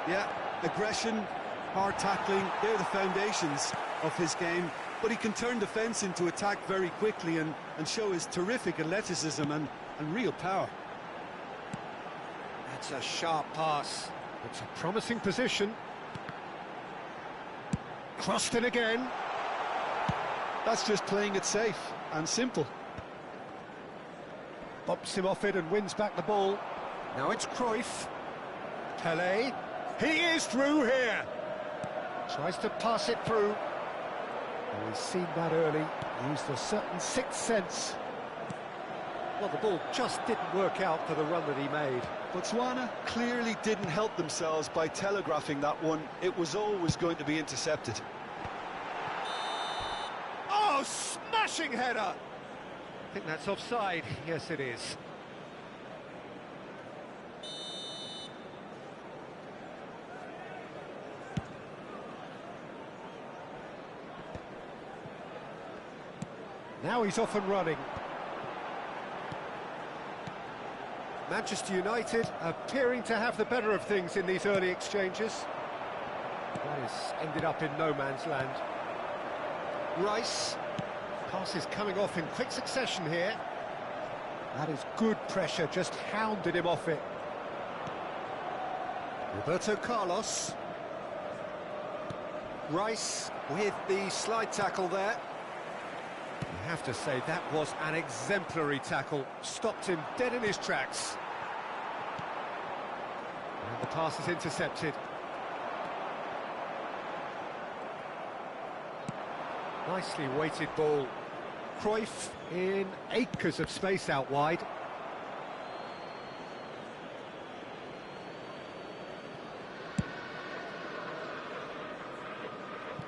Yeah, aggression, hard tackling, they're the foundations of his game. But he can turn defence into attack very quickly and show his terrific athleticism and real power. That's a sharp pass. It's a promising position. Crossed in again. That's just playing it safe and simple. Bumps him off it and wins back the ball. Now it's Cruyff. Pelé. He is through here. Tries to pass it through. Oh, he's seen that early. Used a certain sixth sense. Well, the ball just didn't work out for the run that he made. Botswana clearly didn't help themselves by telegraphing that one. It was always going to be intercepted. Oh, smashing header! I think that's offside. Yes, it is. Now he's off and running. Manchester United appearing to have the better of things in these early exchanges. That has ended up in no man's land. Rice. Pass is coming off in quick succession here. That is good pressure, just hounded him off it. Roberto Carlos. Rice with the slide tackle there. I have to say, that was an exemplary tackle. Stopped him dead in his tracks. And the pass is intercepted. Nicely weighted ball. Cruyff in acres of space out wide.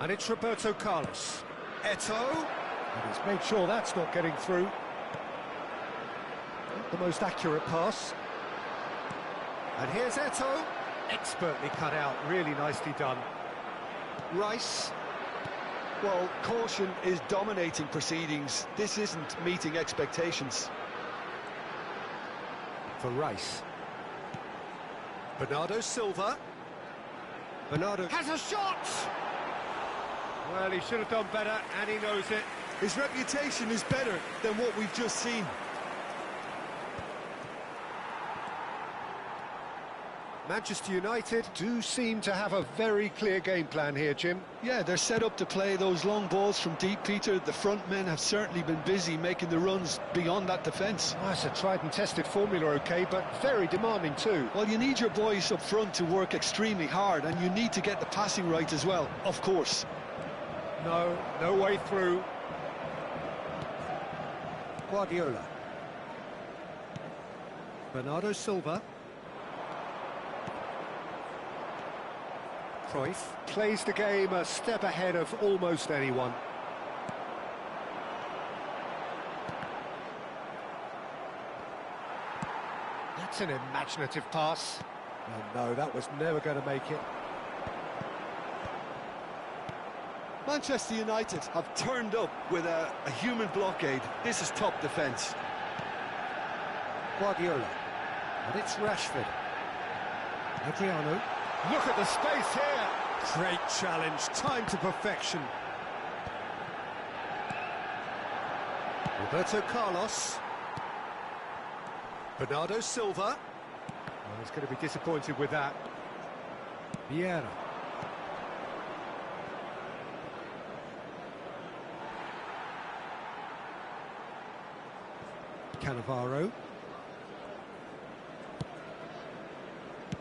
And it's Roberto Carlos. Eto'o. And he's made sure that's not getting through. Not the most accurate pass. And here's Eto'o. Expertly cut out, really nicely done. Rice. Well, caution is dominating proceedings. This isn't meeting expectations. For Rice. Bernardo Silva. Bernardo has a shot! Well, he should have done better, and he knows it. His reputation is better than what we've just seen. Manchester United do seem to have a very clear game plan here, Jim. Yeah, they're set up to play those long balls from deep, Peter. The front men have certainly been busy making the runs beyond that defence. Oh, it's a tried and tested formula, OK, but very demanding too. Well, you need your boys up front to work extremely hard, and you need to get the passing right as well, of course. No way through. Guardiola. Bernardo Silva. Cruyff plays the game a step ahead of almost anyone. That's an imaginative pass. Oh, no, that was never going to make it. Manchester United have turned up with a human blockade. This is top defence. Guardiola. And it's Rashford. Adriano. Look at the space here. Great challenge, time to perfection. Roberto Carlos. Bernardo Silva. Oh, he's going to be disappointed with that. Vieira. Cannavaro.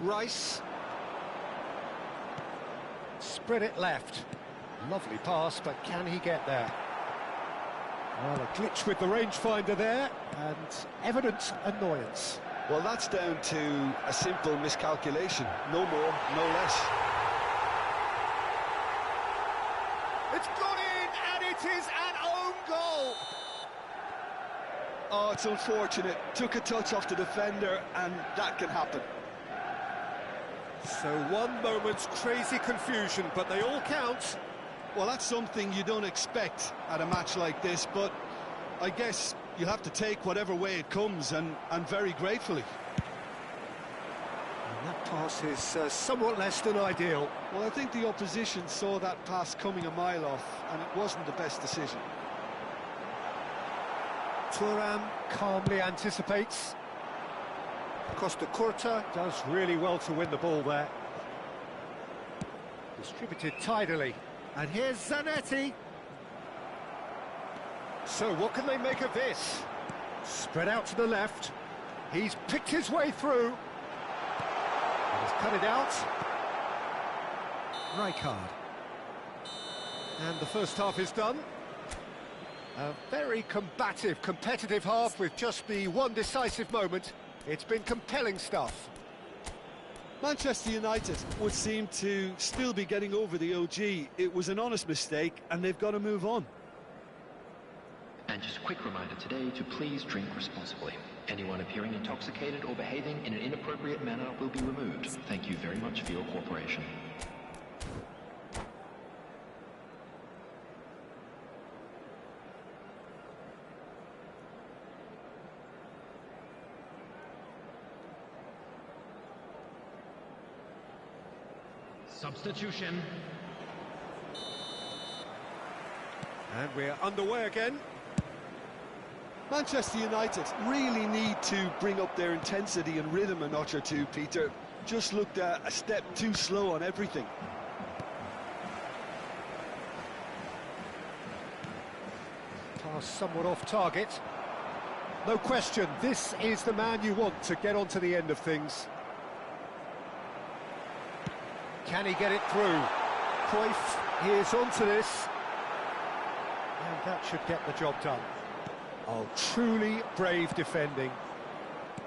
Rice. Spread it left. Lovely pass, but can he get there? Well, a glitch with the rangefinder there, and evident annoyance. Well, that's down to a simple miscalculation. No more, no less. It's gone in, and it is an own goal! Oh, it's unfortunate. Took a touch off the defender, and that can happen. So one moment's crazy confusion, but they all count. Well, that's something you don't expect at a match like this, but I guess you have to take whatever way it comes, and very gratefully. And that pass is somewhat less than ideal. Well, I think the opposition saw that pass coming a mile off, and it wasn't the best decision. Thuram calmly anticipates. Costa Curta does really well to win the ball there. Distributed tidily. And here's Zanetti. So what can they make of this? Spread out to the left. He's picked his way through. cut it out. Rijkaard. And the first half is done. A very combative, competitive half with just the one decisive moment. It's been compelling stuff. Manchester United would seem to still be getting over the OG. It was an honest mistake, and they've got to move on. And just a quick reminder today to please drink responsibly. Anyone appearing intoxicated or behaving in an inappropriate manner will be removed. Thank you very much for your cooperation. Substitution. And we're underway again. Manchester United really need to bring up their intensity and rhythm a notch or two, Peter. Just looked a step too slow on everything. Pass somewhat off target. No question, this is the man you want to get onto the end of things. Can he get it through? Cruyff is onto this. And that should get the job done. Oh, truly brave defending.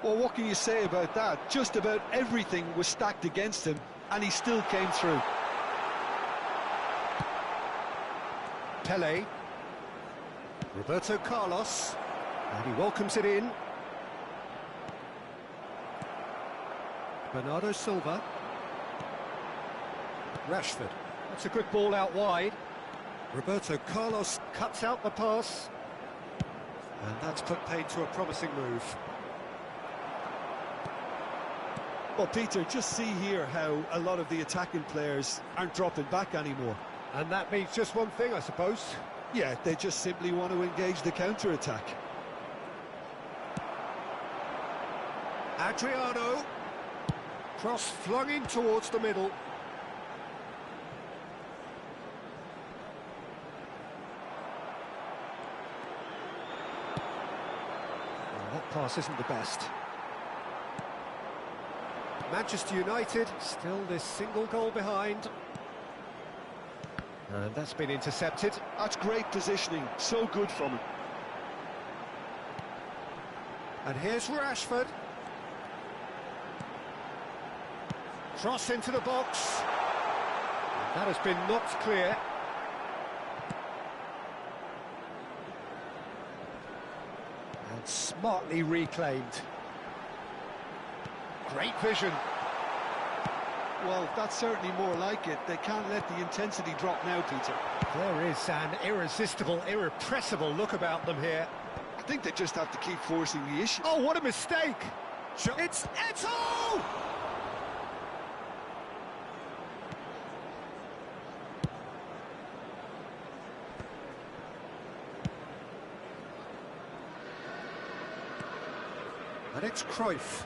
Well, what can you say about that? Just about everything was stacked against him, and he still came through. Pelé. Roberto Carlos. And he welcomes it in. Bernardo Silva. Rashford. That's a good ball out wide. Roberto Carlos cuts out the pass. And that's put paid to a promising move. Well, Peter, just see here how a lot of the attacking players aren't dropping back anymore. And that means just one thing, I suppose. Yeah, they just simply want to engage the counter-attack. Adriano. Cross flung in towards the middle. That pass isn't the best. Manchester United still this single goal behind. And that's been intercepted. That's great positioning, so good from him. And here's Rashford. Cross into the box. That has been knocked clear. And smartly reclaimed. Great vision. Well, that's certainly more like it. They can't let the intensity drop now, Peter. There is an irresistible, irrepressible look about them here. I think they just have to keep forcing the issue. Oh, what a mistake! It's Eto'o! And it's Cruyff.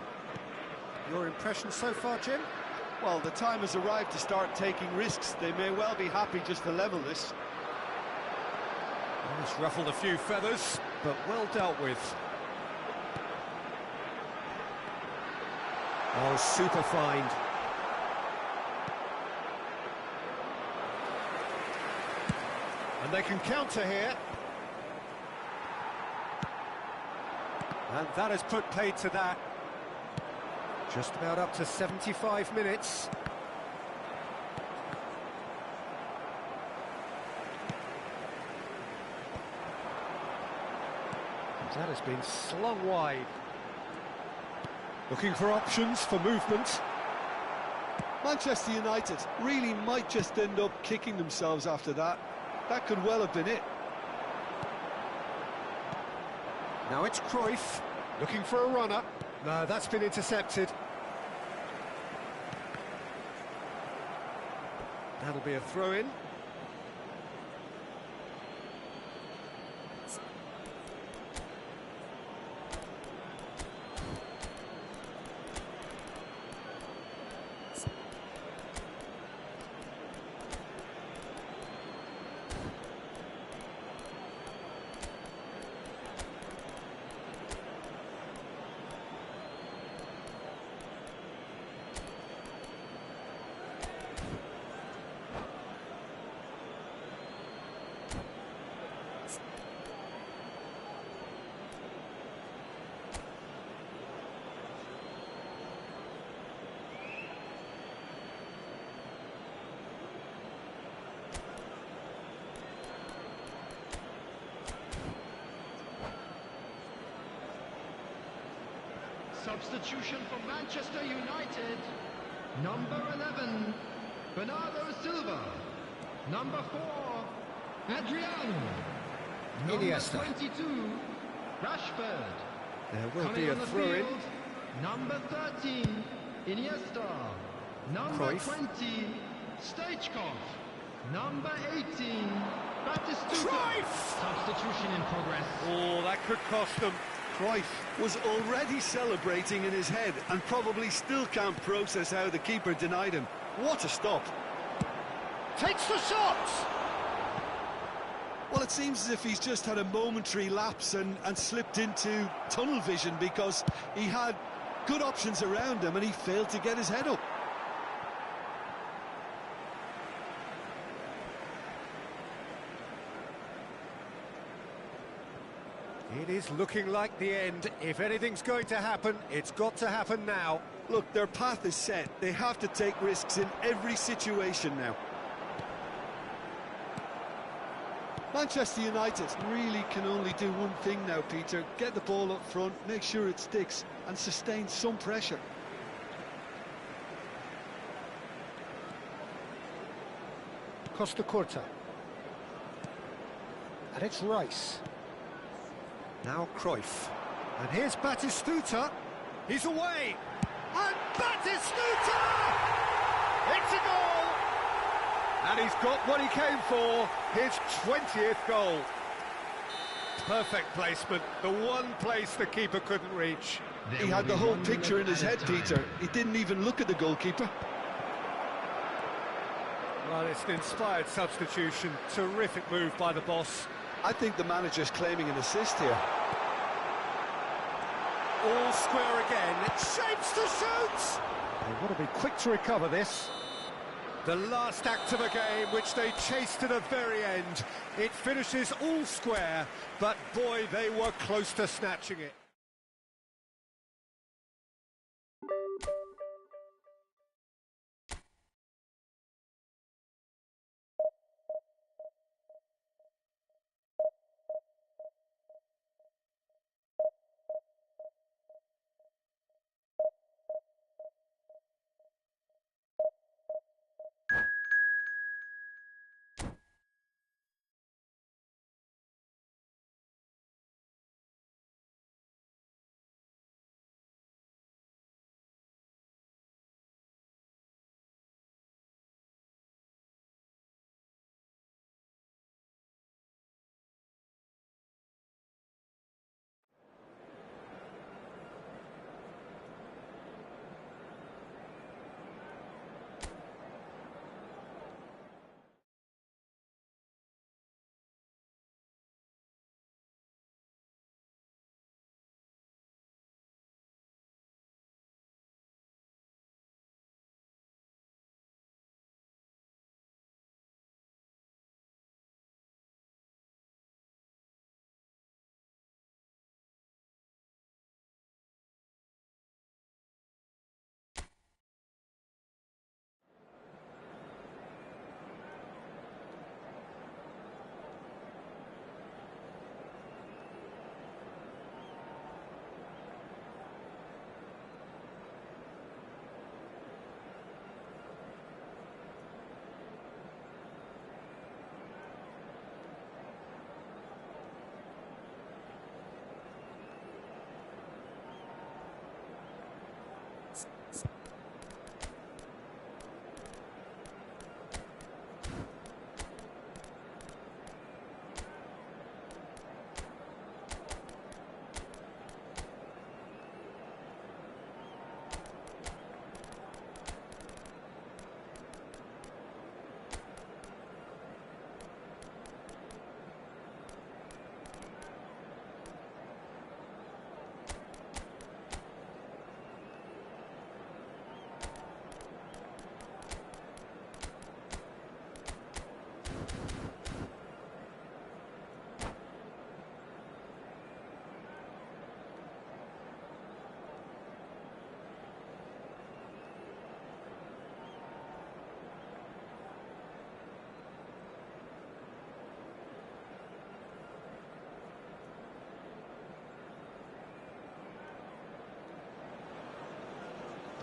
Your impression so far, Jim? Well, the time has arrived to start taking risks. They may well be happy just to level this. Well, it's ruffled a few feathers, but well dealt with. Oh, super find. And they can counter here. And that has put paid to that. Just about up to 75 minutes. That has been slung wide. Looking for options for movement. Manchester United really might just end up kicking themselves after that. That could well have been it. Now it's Cruyff, looking for a runner. No, that's been intercepted. That'll be a throw-in. Substitution for Manchester United. Number 11, Bernardo Silva. Number 4, Adriano. Number Iniesta. 22, Rashford. There will Coming be a on the throw-in. field, number 13, Iniesta. Number Cruyff. 20, Stoichkov. Number 18, Batistuta. Cruyff! Substitution in progress. Oh, that could cost them. Cruyff was already celebrating in his head and probably still can't process how the keeper denied him. What a stop. Takes the shot! Well, it seems as if he's just had a momentary lapse and slipped into tunnel vision, because he had good options around him and he failed to get his head up. It is looking like the end. If anything's going to happen, it's got to happen now. Look, their path is set. They have to take risks in every situation now. Manchester United really can only do one thing now, Peter. Get the ball up front, make sure it sticks, and sustain some pressure. Costa Curta. And it's Rice. Now Cruyff. And here's Batistuta. He's away. And Batistuta! It's a goal! And he's got what he came for, his 20th goal. Perfect placement, the one place the keeper couldn't reach. He had the whole picture in his head, Peter. He didn't even look at the goalkeeper. Well, it's an inspired substitution. Terrific move by the boss. I think the manager's claiming an assist here. All square again. Shapes to shoot! They want to be quick to recover this. The last act of a game, which they chased to the very end. It finishes all square, but boy, they were close to snatching it.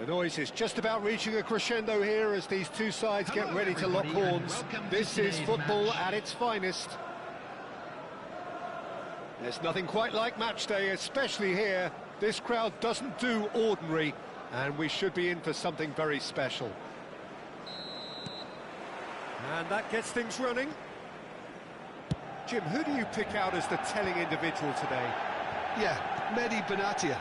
The noise is just about reaching a crescendo here as these two sides get ready to lock horns. This is football at its finest. There's nothing quite like match day, especially here. This crowd doesn't do ordinary, and we should be in for something very special. And that gets things running. Jim, who do you pick out as the telling individual today? Yeah, Mehdi Benatia.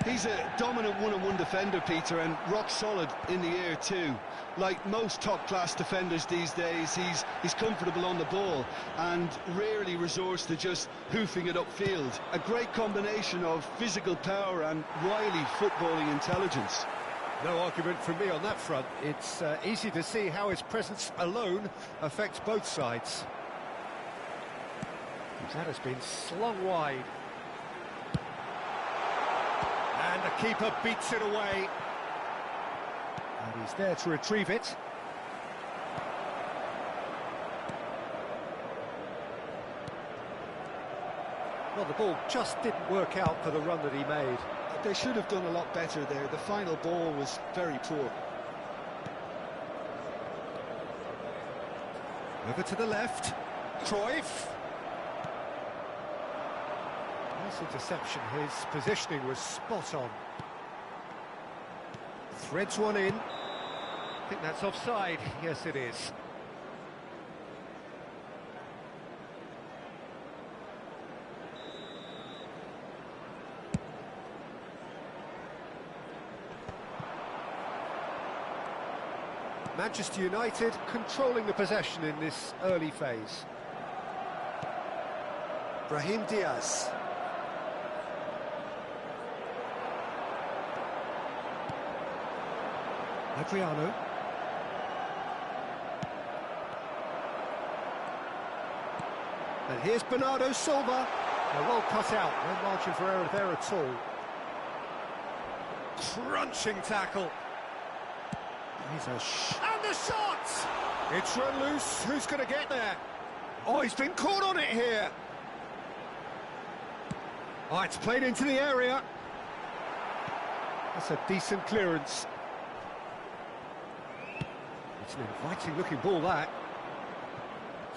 He's a dominant one-on-one defender, Peter, and rock solid in the air too. Like most top-class defenders these days, he's comfortable on the ball and rarely resorts to just hoofing it upfield. A great combination of physical power and wily footballing intelligence. No argument from me on that front. It's easy to see how his presence alone affects both sides. That has been slung wide. And the keeper beats it away. And he's there to retrieve it. Well, the ball just didn't work out for the run that he made. They should have done a lot better there. The final ball was very poor. Over to the left. Cruyff. Nice interception. His positioning was spot on. Threads one in. I think that's offside. Yes, it is. Manchester United controlling the possession in this early phase. Brahim Diaz. Adriano. And here's Bernardo Silva. They're well cut out, no margin for error there at all. Crunching tackle. And the shot! It's run loose. Who's going to get there? Oh, he's been caught on it here. Oh, it's played into the area. That's a decent clearance. It's an inviting-looking ball, that.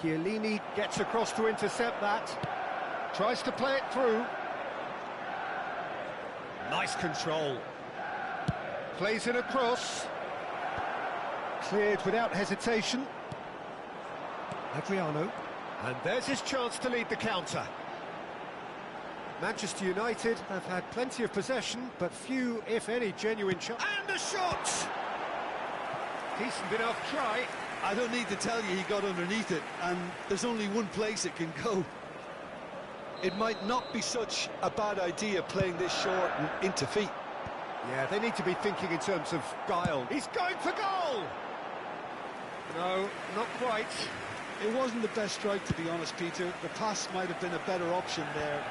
Chiellini gets across to intercept that. Tries to play it through. Nice control. Plays it across. Cleared without hesitation. Adriano. And there's his chance to lead the counter. Manchester United have had plenty of possession, but few, if any, genuine chances. And a shot! Decent enough try. I don't need to tell you he got underneath it, and there's only one place it can go. It might not be such a bad idea playing this short and into feet. Yeah, they need to be thinking in terms of guile. He's going for goal! No, not quite. It wasn't the best strike, to be honest, Peter. The pass might have been a better option there.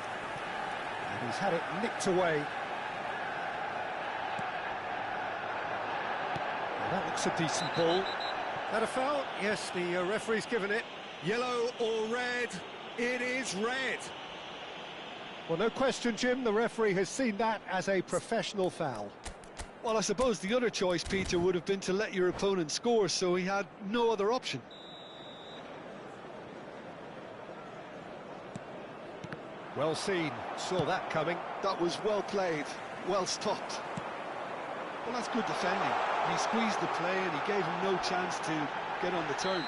And he's had it nicked away. Well, that looks a decent ball. That a foul? Yes, the referee's given it. Yellow or red? It is red. Well, no question, Jim, the referee has seen that as a professional foul. Well, I suppose the other choice, Peter, would have been to let your opponent score, so he had no other option. Well seen, saw that coming. That was well played, well stopped. Well, that's good defending. He squeezed the play and he gave him no chance to get on the turn.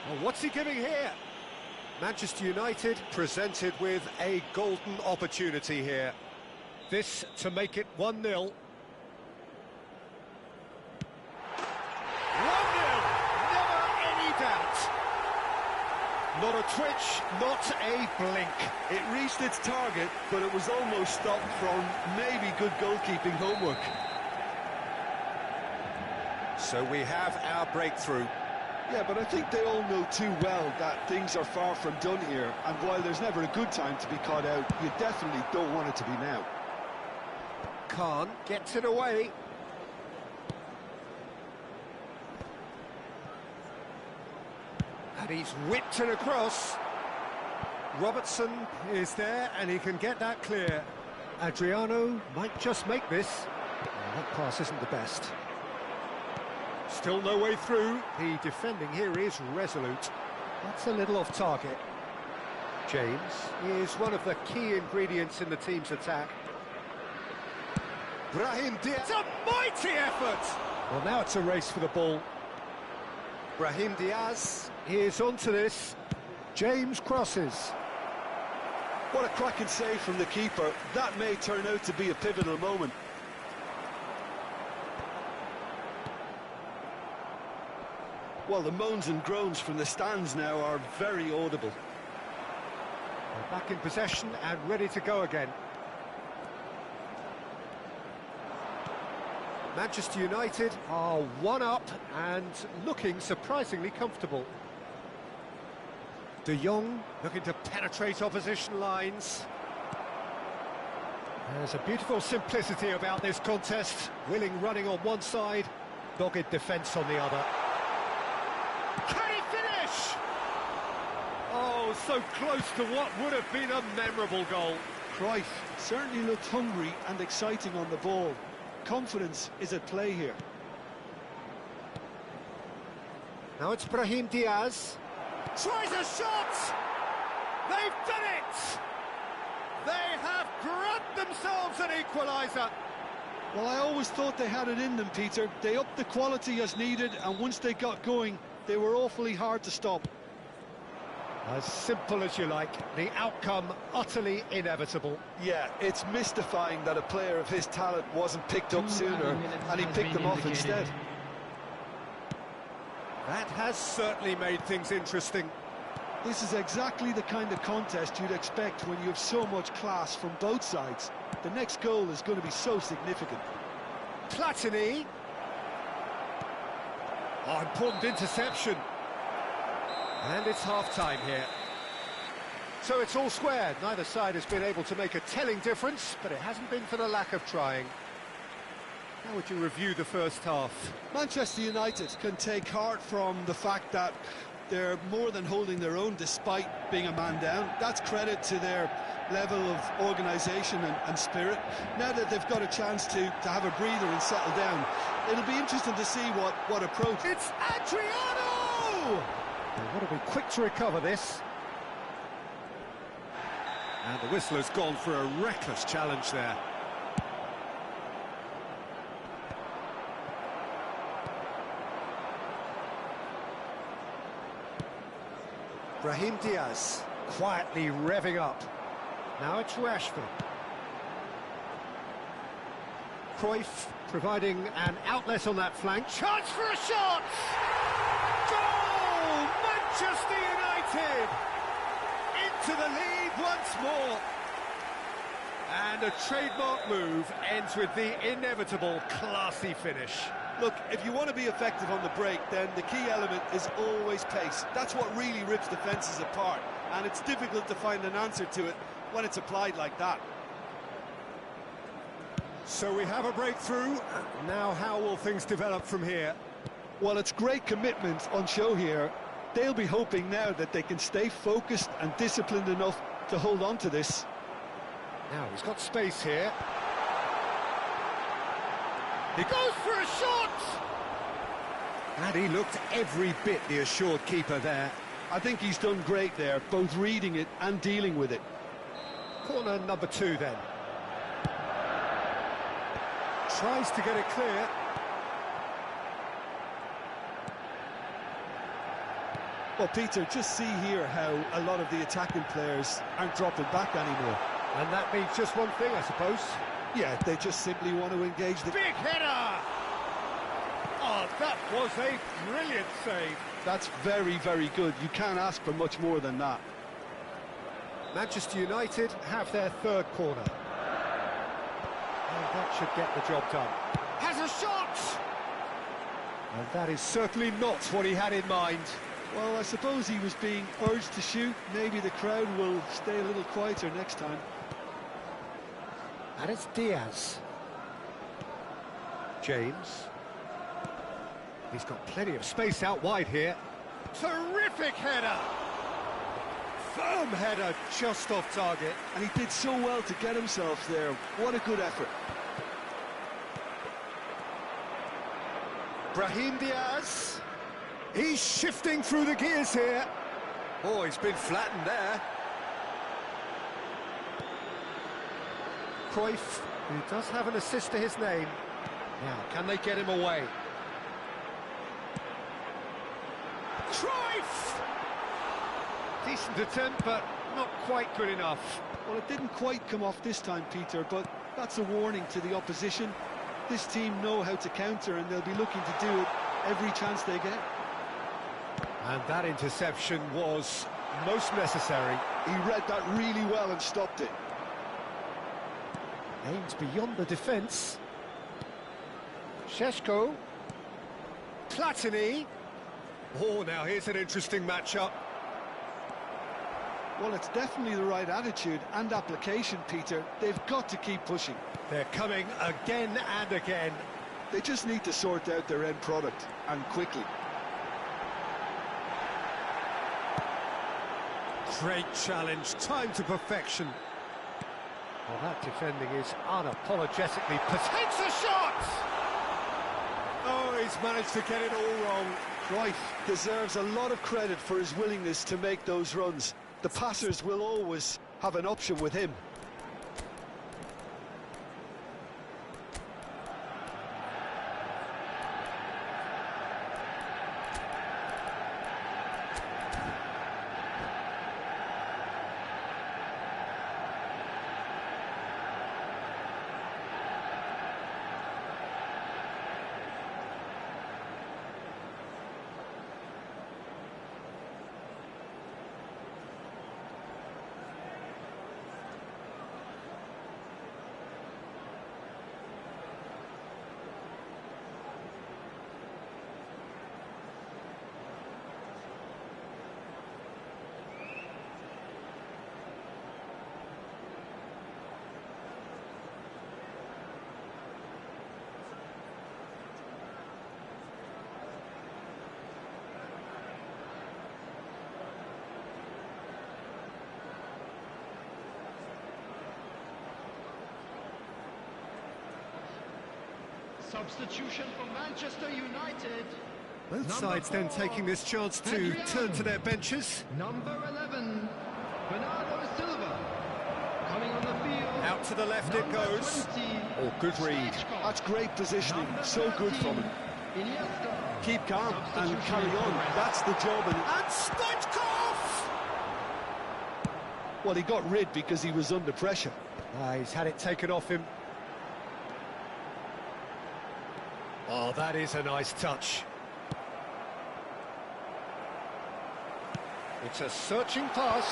Well, what's he giving here? Manchester United presented with a golden opportunity here. This to make it 1-0. 1-0! Never any doubt. Not a twitch, not a blink. It reached its target, but it was almost stopped from maybe good goalkeeping homework. So we have our breakthrough. Yeah, but I think they all know too well that things are far from done here, and while there's never a good time to be caught out, you definitely don't want it to be now. Khan gets it away. And he's whipped it across. Robertson is there, and he can get that clear. Adriano might just make this. Oh, that pass isn't the best. Still no way through. The defending here is resolute. That's a little off target. James is one of the key ingredients in the team's attack. Brahim Diaz. It's a mighty effort! Well, now it's a race for the ball. Brahim Diaz is onto this. James crosses. What a cracking save from the keeper. That may turn out to be a pivotal moment. Well, the moans and groans from the stands now are very audible. They're back in possession and ready to go again. Manchester United are 1-up and looking surprisingly comfortable. De Jong looking to penetrate opposition lines. There's a beautiful simplicity about this contest. Willing running on one side, dogged defence on the other. Can he finish? Oh, so close to what would have been a memorable goal. Cruyff certainly looked hungry and exciting on the ball. Confidence is at play here. Now it's Brahim Diaz. Tries a shot! They've done it! They have grabbed themselves an equaliser. Well, I always thought they had it in them, Peter. They upped the quality as needed, and once they got going, they were awfully hard to stop. As simple as you like, the outcome utterly inevitable. Yeah, it's mystifying that a player of his talent wasn't picked up sooner, and he picked them off instead. That has certainly made things interesting. This is exactly the kind of contest you'd expect when you have so much class from both sides. The next goal is going to be so significant. Platini. Oh, important interception. And it's half-time here. So it's all square. Neither side has been able to make a telling difference, but it hasn't been for the lack of trying. How would you review the first half? Manchester United can take heart from the fact that they're more than holding their own despite being a man down. That's credit to their level of organisation and spirit. Now that they've got a chance to have a breather and settle down, it'll be interesting to see what approach. It's Adriano! They've got to be quick to recover this. And the whistler's gone for a reckless challenge there. Brahim Diaz quietly revving up. Now it's Rashford. Cruyff providing an outlet on that flank. Chance for a shot! Goal! Manchester United into the lead once more. And a trademark move ends with the inevitable classy finish. Look, if you want to be effective on the break, then the key element is always pace. That's what really rips defences apart, and it's difficult to find an answer to it when it's applied like that. So we have a breakthrough. Now how will things develop from here? Well, it's great commitment on show here. They'll be hoping now that they can stay focused and disciplined enough to hold on to this. Now he's got space here. He goes for a shot! And he looked every bit the assured keeper there. I think he's done great there, both reading it and dealing with it. Corner number 2 then. Tries to get it clear. Well, Peter, just see here how a lot of the attacking players aren't dropping back anymore. And that means just one thing, I suppose. Yeah, they just simply want to engage the... Big header! Oh, that was a brilliant save. That's very, very good. You can't ask for much more than that. Manchester United have their third corner. And that should get the job done. Has a shot! And that is certainly not what he had in mind. Well, I suppose he was being urged to shoot. Maybe the crowd will stay a little quieter next time. And it's Diaz. James. He's got plenty of space out wide here. Terrific header! Firm header, just off target. And he did so well to get himself there. What a good effort. Brahim Diaz. He's shifting through the gears here. Oh, he's been flattened there. Cruyff, who does have an assist to his name. Now, can they get him away? Cruyff! Decent attempt, but not quite good enough. Well, it didn't quite come off this time, Peter, but that's a warning to the opposition. This team know how to counter, and they'll be looking to do it every chance they get. And that interception was most necessary. He read that really well and stopped it. Aims beyond the defence. Šeško. Platini. Oh, now here's an interesting matchup. Well, it's definitely the right attitude and application, Peter. They've got to keep pushing. They're coming again and again. They just need to sort out their end product, and quickly. Great challenge, time to perfection. Well, that defending is unapologetically... Takes a shot! Oh, he's managed to get it all wrong. Cruyff deserves a lot of credit for his willingness to make those runs. The passers will always have an option with him. Substitution for Manchester United. Both sides then taking this chance to turn to their benches. Number 11, Bernardo Silva. Coming on the field. Out to the left it goes. 20, Oh, good read. That's great positioning, so good from him. Iniesta. Keep calm and carry on. That's the job. And Stoichkov! Well, he got rid because he was under pressure. He's had it taken off him. Oh, that is a nice touch. It's a searching pass.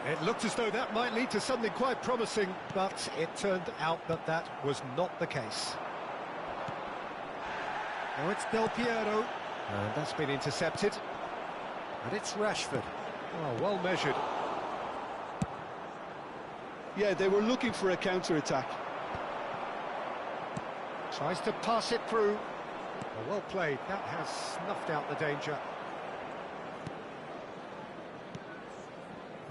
It looked as though that might lead to something quite promising, but it turned out that that was not the case. Now it's Del Piero, and that's been intercepted. And it's Rashford. Oh, well measured. Yeah, they were looking for a counter-attack. Tries to pass it through. Oh, well played. That has snuffed out the danger.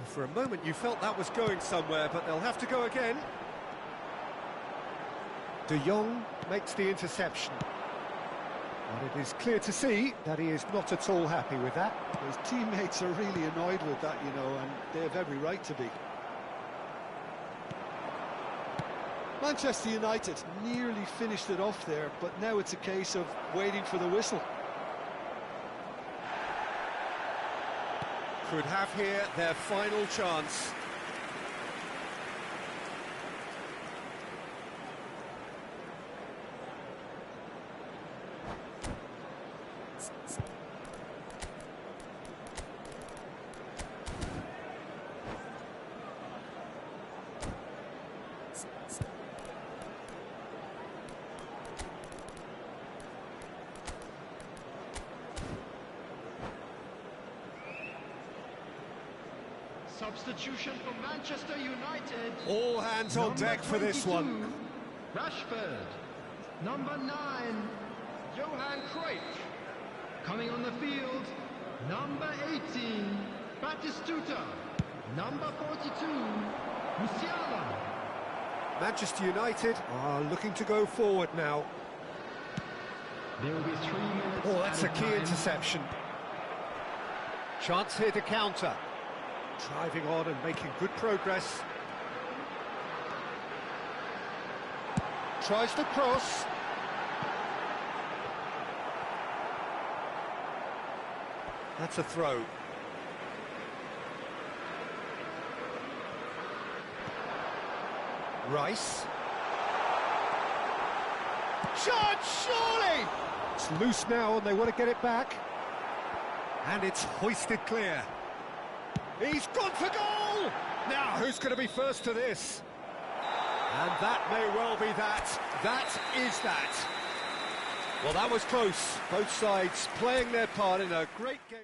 For a moment you felt that was going somewhere, but they'll have to go again. De Jong makes the interception. And it is clear to see that he is not at all happy with that. His teammates are really annoyed with that, you know, and they have every right to be. Manchester United nearly finished it off there, but now it's a case of waiting for the whistle. Could have here their final chance. Substitution for Manchester United. All hands on deck for this one. Rashford. number 9, Johan Cruyff. Coming on the field, number 18, Batistuta. Number 42, Musiala. Manchester United are looking to go forward now. There will be 3 minutes. Oh, that's a added key time. interception. Chance here to counter. Driving on and making good progress. Tries to cross. That's a throw. Rice. Shot, surely! It's loose now and they want to get it back. And it's hoisted clear. He's gone for goal! Now, who's going to be first to this? And that may well be that. That is that. Well, that was close. Both sides playing their part in a great game.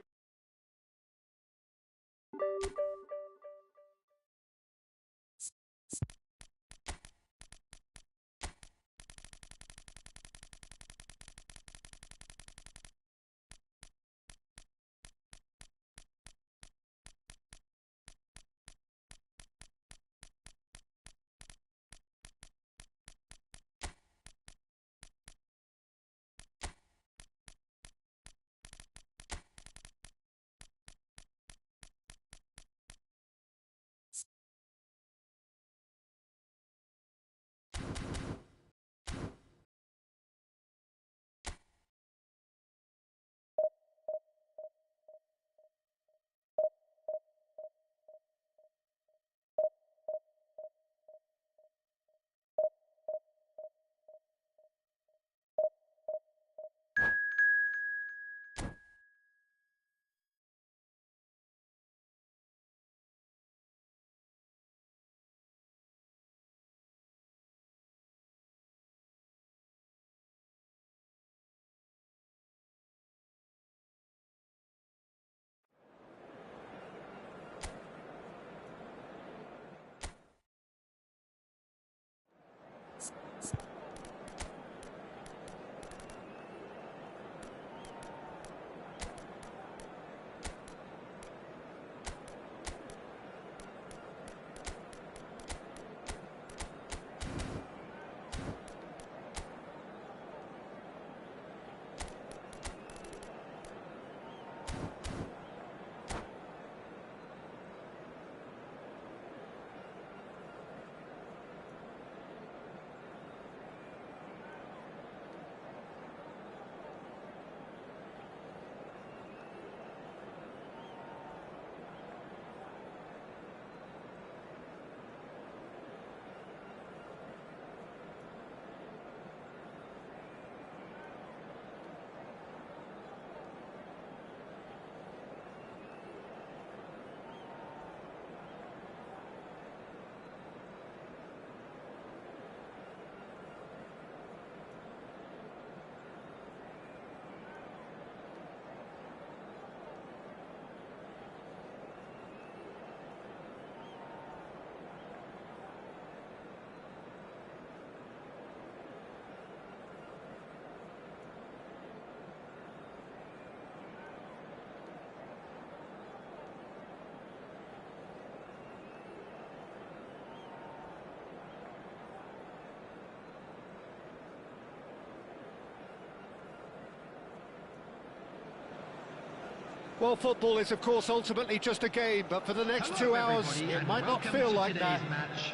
Well, football is, of course, ultimately just a game, but for the next 2 hours, it might not feel like that.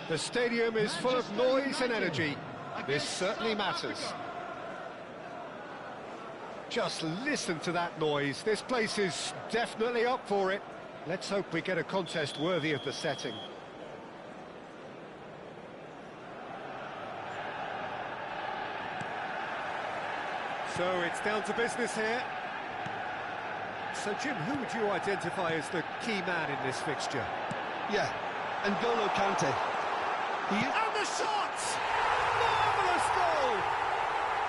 The stadium is full of noise and energy. This certainly matters. Just listen to that noise. This place is definitely up for it. Let's hope we get a contest worthy of the setting. So it's down to business here. So, Jim, who would you identify as the key man in this fixture? Yeah, N'Golo Kante. And the shot! Marvellous goal!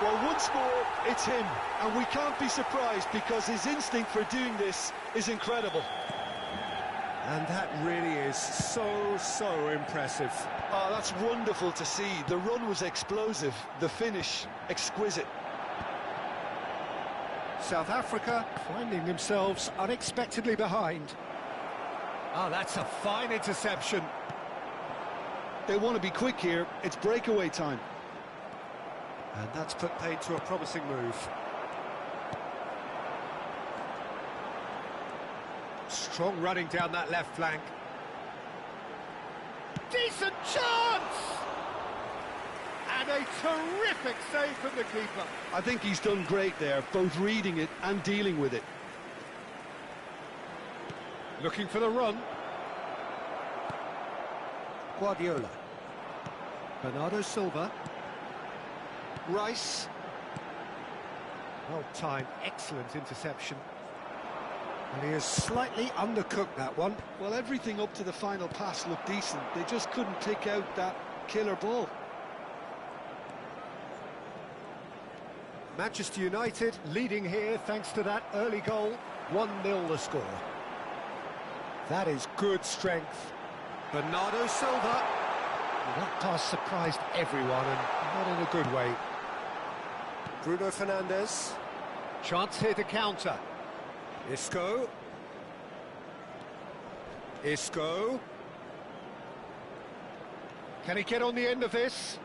Well, once more, it's him, and we can't be surprised because his instinct for doing this is incredible. And that really is so impressive. Oh, that's wonderful to see. The run was explosive, the finish exquisite. South Africa finding themselves unexpectedly behind. Oh, that's a fine interception. They want to be quick here. It's breakaway time. And that's put paid to a promising move. Strong running down that left flank. Decent chance! And a terrific save from the keeper. I think he's done great there, both reading it and dealing with it. Looking for the run. Guardiola. Bernardo Silva. Rice. Well timed, excellent interception. And he has slightly undercooked that one. Well, everything up to the final pass looked decent. They just couldn't pick out that killer ball. Manchester United leading here thanks to that early goal. 1-0 the score. That is good strength. Bernardo Silva. Well, that pass surprised everyone, and not in a good way. Bruno Fernandes. Chance here to counter. Isco. Isco. Can he get on the end of this?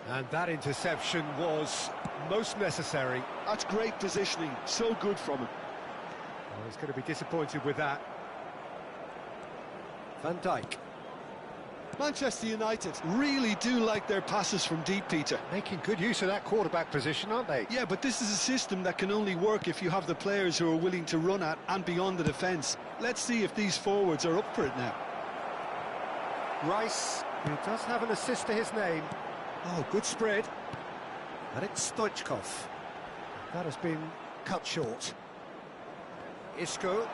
And that interception was most necessary. That's great positioning, so good from him. Oh, he's going to be disappointed with that. Van Dijk. Manchester United really do like their passes from deep, Peter. Making good use of that quarterback position, aren't they? Yeah, but this is a system that can only work if you have the players who are willing to run at and beyond the defence. Let's see if these forwards are up for it now. Rice, who does have an assist to his name. Oh, good spread. And it's Stoichkov. That has been cut short. Isco.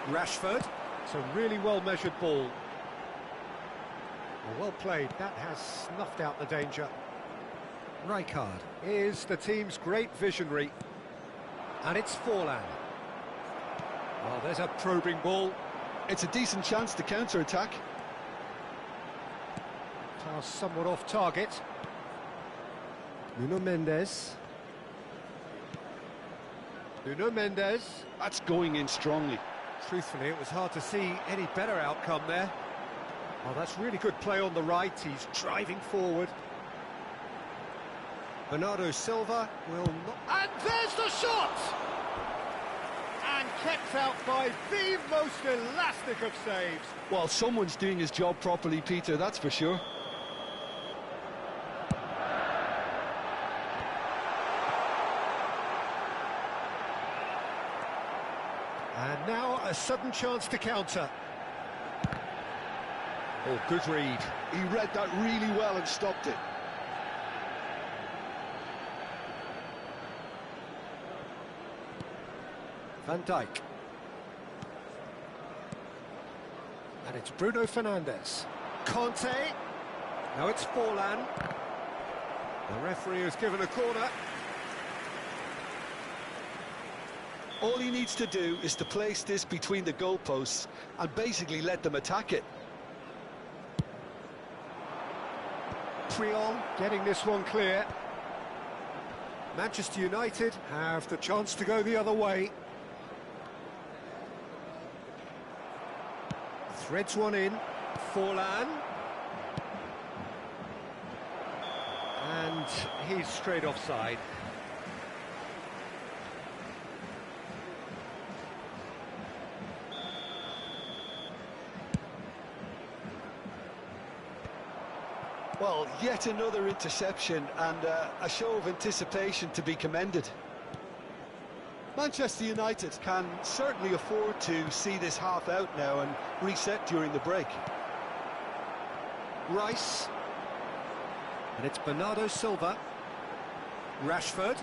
Rashford. It's a really well-measured ball. Well played. That has snuffed out the danger. Rijkaard is the team's great visionary. And it's Forlan. Oh, there's a probing ball. It's a decent chance to counter-attack. Pass somewhat off target. Nuno Mendes. Nuno Mendes. That's going in strongly. Truthfully, it was hard to see any better outcome there. Oh, that's really good play on the right. He's driving forward. Bernardo Silva will not... And there's the shot! And kept out by the most elastic of saves. Well, someone's doing his job properly, Peter, that's for sure. And now a sudden chance to counter. Oh, good read. He read that really well and stopped it. Van Dijk. And it's Bruno Fernandes. Conte. Now it's Forlan. The referee has given a corner. All he needs to do is to place this between the goalposts and basically let them attack it. Triol getting this one clear. Manchester United have the chance to go the other way. Threads one in. Forlan. And he's straight offside. Well, yet another interception and a show of anticipation to be commended. Manchester United can certainly afford to see this half out now and reset during the break. Rice. And it's Bernardo Silva. Rashford.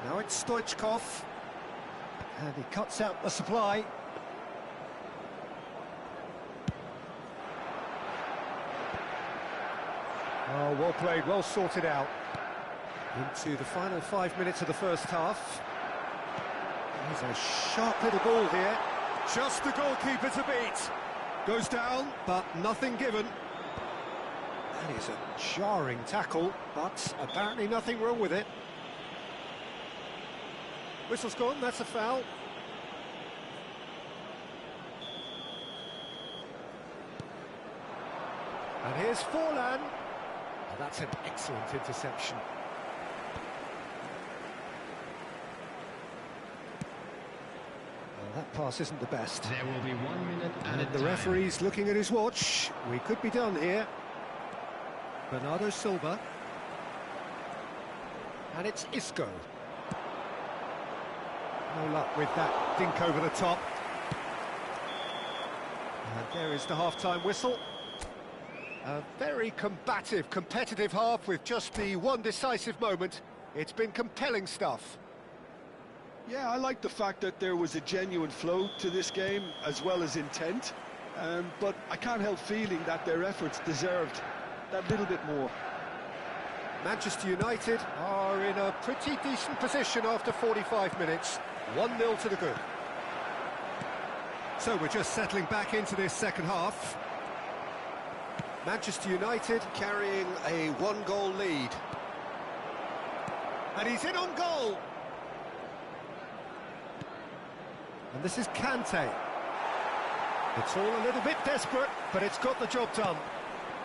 Now it's Stoichkov. And he cuts out the supply. Oh, well played, well sorted out. Into the final 5 minutes of the first half. Here's a sharp little ball here. Just the goalkeeper to beat. Goes down, but nothing given. That is a jarring tackle, but apparently nothing wrong with it. Whistle's gone, that's a foul. And here's Forlan. Oh, that's an excellent interception. Well, that pass isn't the best. There will be 1 minute And added the time. referee's looking at his watch. We could be done here. Bernardo Silva. And it's Isco. No luck with that dink over the top. And there is the half-time whistle. A very combative, competitive half with just the one decisive moment. It's been compelling stuff. Yeah, I like the fact that there was a genuine flow to this game, as well as intent. But I can't help feeling that their efforts deserved that little bit more. Manchester United are in a pretty decent position after 45 minutes. 1-0 to the good. So we're just settling back into this second half. Manchester United carrying a one-goal lead. And he's in on goal. And this is Kante. It's all a little bit desperate, but it's got the job done.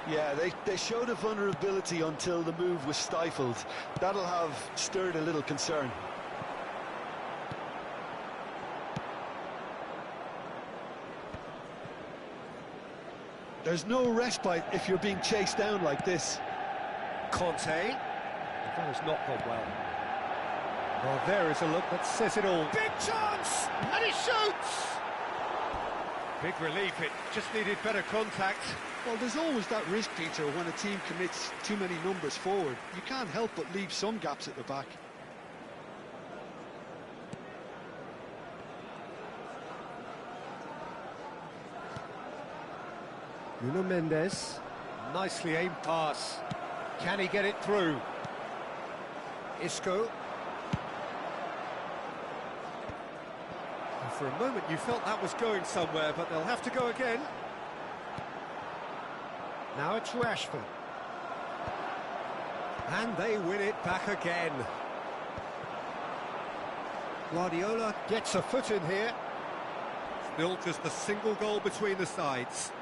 Yeah, they showed a vulnerability until the move was stifled. That'll have stirred a little concern. There's no respite if you're being chased down like this. Conte. That has not gone well. Well, there is a look that says it all. Big chance! And he shoots! Big relief, it just needed better contact. Well, there's always that risk, Peter, when a team commits too many numbers forward. You can't help but leave some gaps at the back. Nuno Mendes. Nicely aimed pass. Can he get it through? Isco. And for a moment you felt that was going somewhere, but they'll have to go again. Now it's Rashford. And they win it back again. Guardiola gets a foot in here. Still just a single goal between the sides.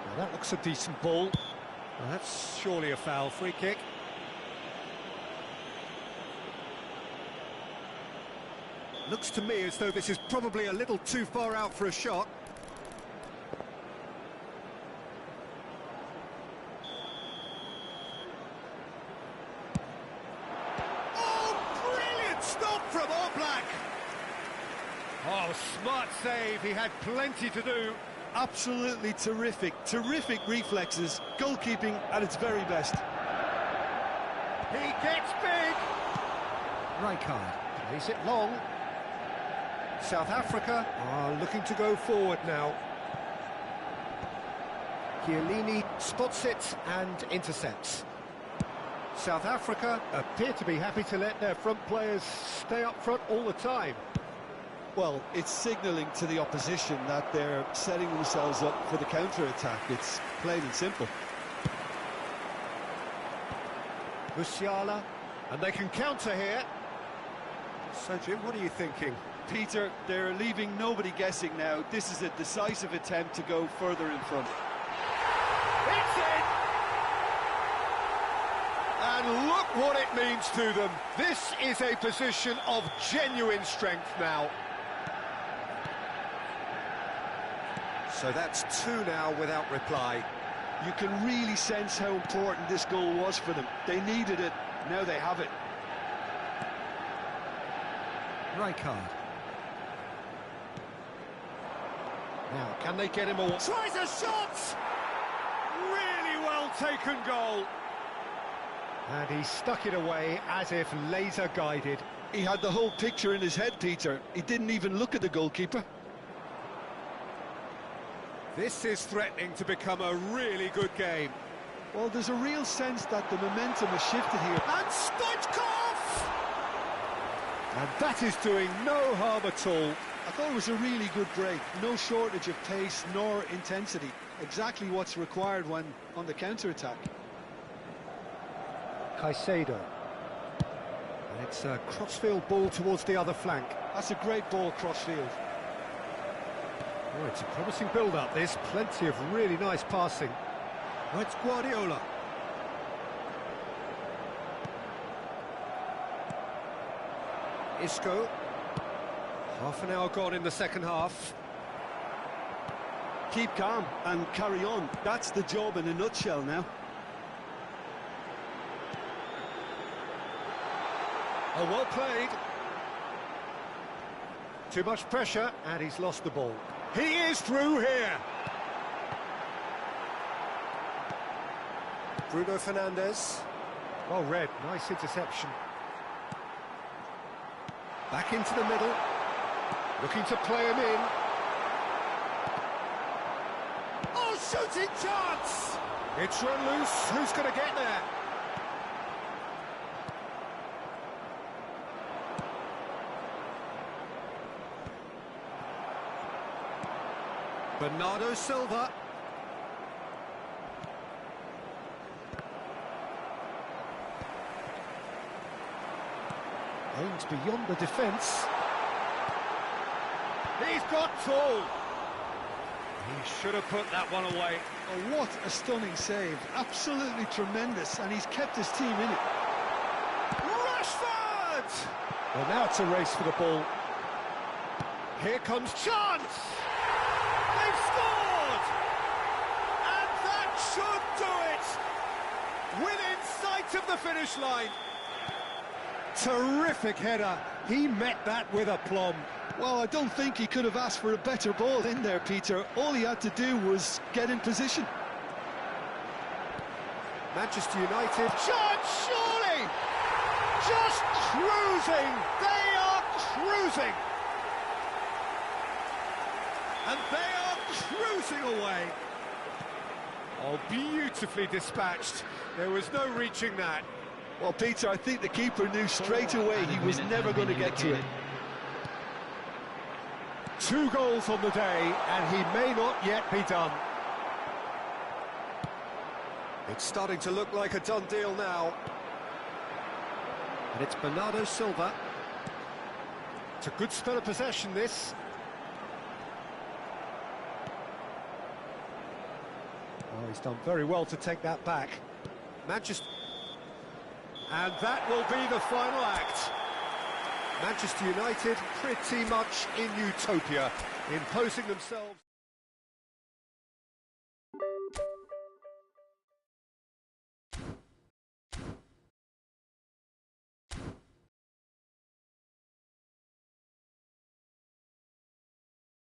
Now that looks a decent ball. Well, that's surely a foul. Free kick. Looks to me as though this is probably a little too far out for a shot. From Oblak. Oh, smart save. He had plenty to do. Absolutely terrific reflexes, goalkeeping at its very best. He gets big. Rijkaard plays it long. South Africa are looking to go forward now. Chiellini spots it and intercepts. South Africa appear to be happy to let their front players stay up front all the time. Well, it's signalling to the opposition that they're setting themselves up for the counter-attack. It's plain and simple. Musiala, and they can counter here. So, Jim, what are you thinking? Peter, they're leaving nobody guessing now. This is a decisive attempt to go further in front. It's it! And look what it means to them. This is a position of genuine strength now. So that's two now without reply. You can really sense how important this goal was for them. They needed it, now they have it. Rijkaard. Now, can they get him all? Tries a shot! Really well taken goal. And he stuck it away as if laser guided. He had the whole picture in his head, Peter. He didn't even look at the goalkeeper. This is threatening to become a really good game. Well, there's a real sense that the momentum has shifted here. And Stoichkov! And that is doing no harm at all. I thought it was a really good break. No shortage of pace nor intensity. Exactly what's required when on the counter-attack. Caicedo. And it's a crossfield ball towards the other flank. That's a great ball crossfield. Oh, it's a promising build-up, this. Plenty of really nice passing. Oh, it's Guardiola. Isco. Half an hour gone in the second half. Keep calm and carry on. That's the job in a nutshell now. Oh, well played. Too much pressure, and he's lost the ball. He is through here. Bruno Fernandes. Well read, nice interception. Back into the middle. Looking to play him in. Oh, shooting chance! It's run loose. Who's going to get there? Bernardo Silva. Aims beyond the defence. He's got tall. He should have put that one away. Oh, what a stunning save. Absolutely tremendous, and he's kept his team in it. Rashford! Well, now it's a race for the ball. Here comes chance! They've scored! And that should do it! Within sight of the finish line. Terrific header. He met that with aplomb. Well, I don't think he could have asked for a better ball in there, Peter. All he had to do was get in position. Manchester United. Chance, surely! Just cruising! They are cruising! And they are cruising away. Oh, beautifully dispatched. There was no reaching that. Well, Peter, I think the keeper knew straight away he was never going to get to it. 2 goals on the day, and he may not yet be done. It's starting to look like a done deal now. And it's Bernardo Silva. It's a good spell of possession, this. Oh, he's done very well to take that back. Manchester... And that will be the final act. Manchester United pretty much in utopia, imposing themselves...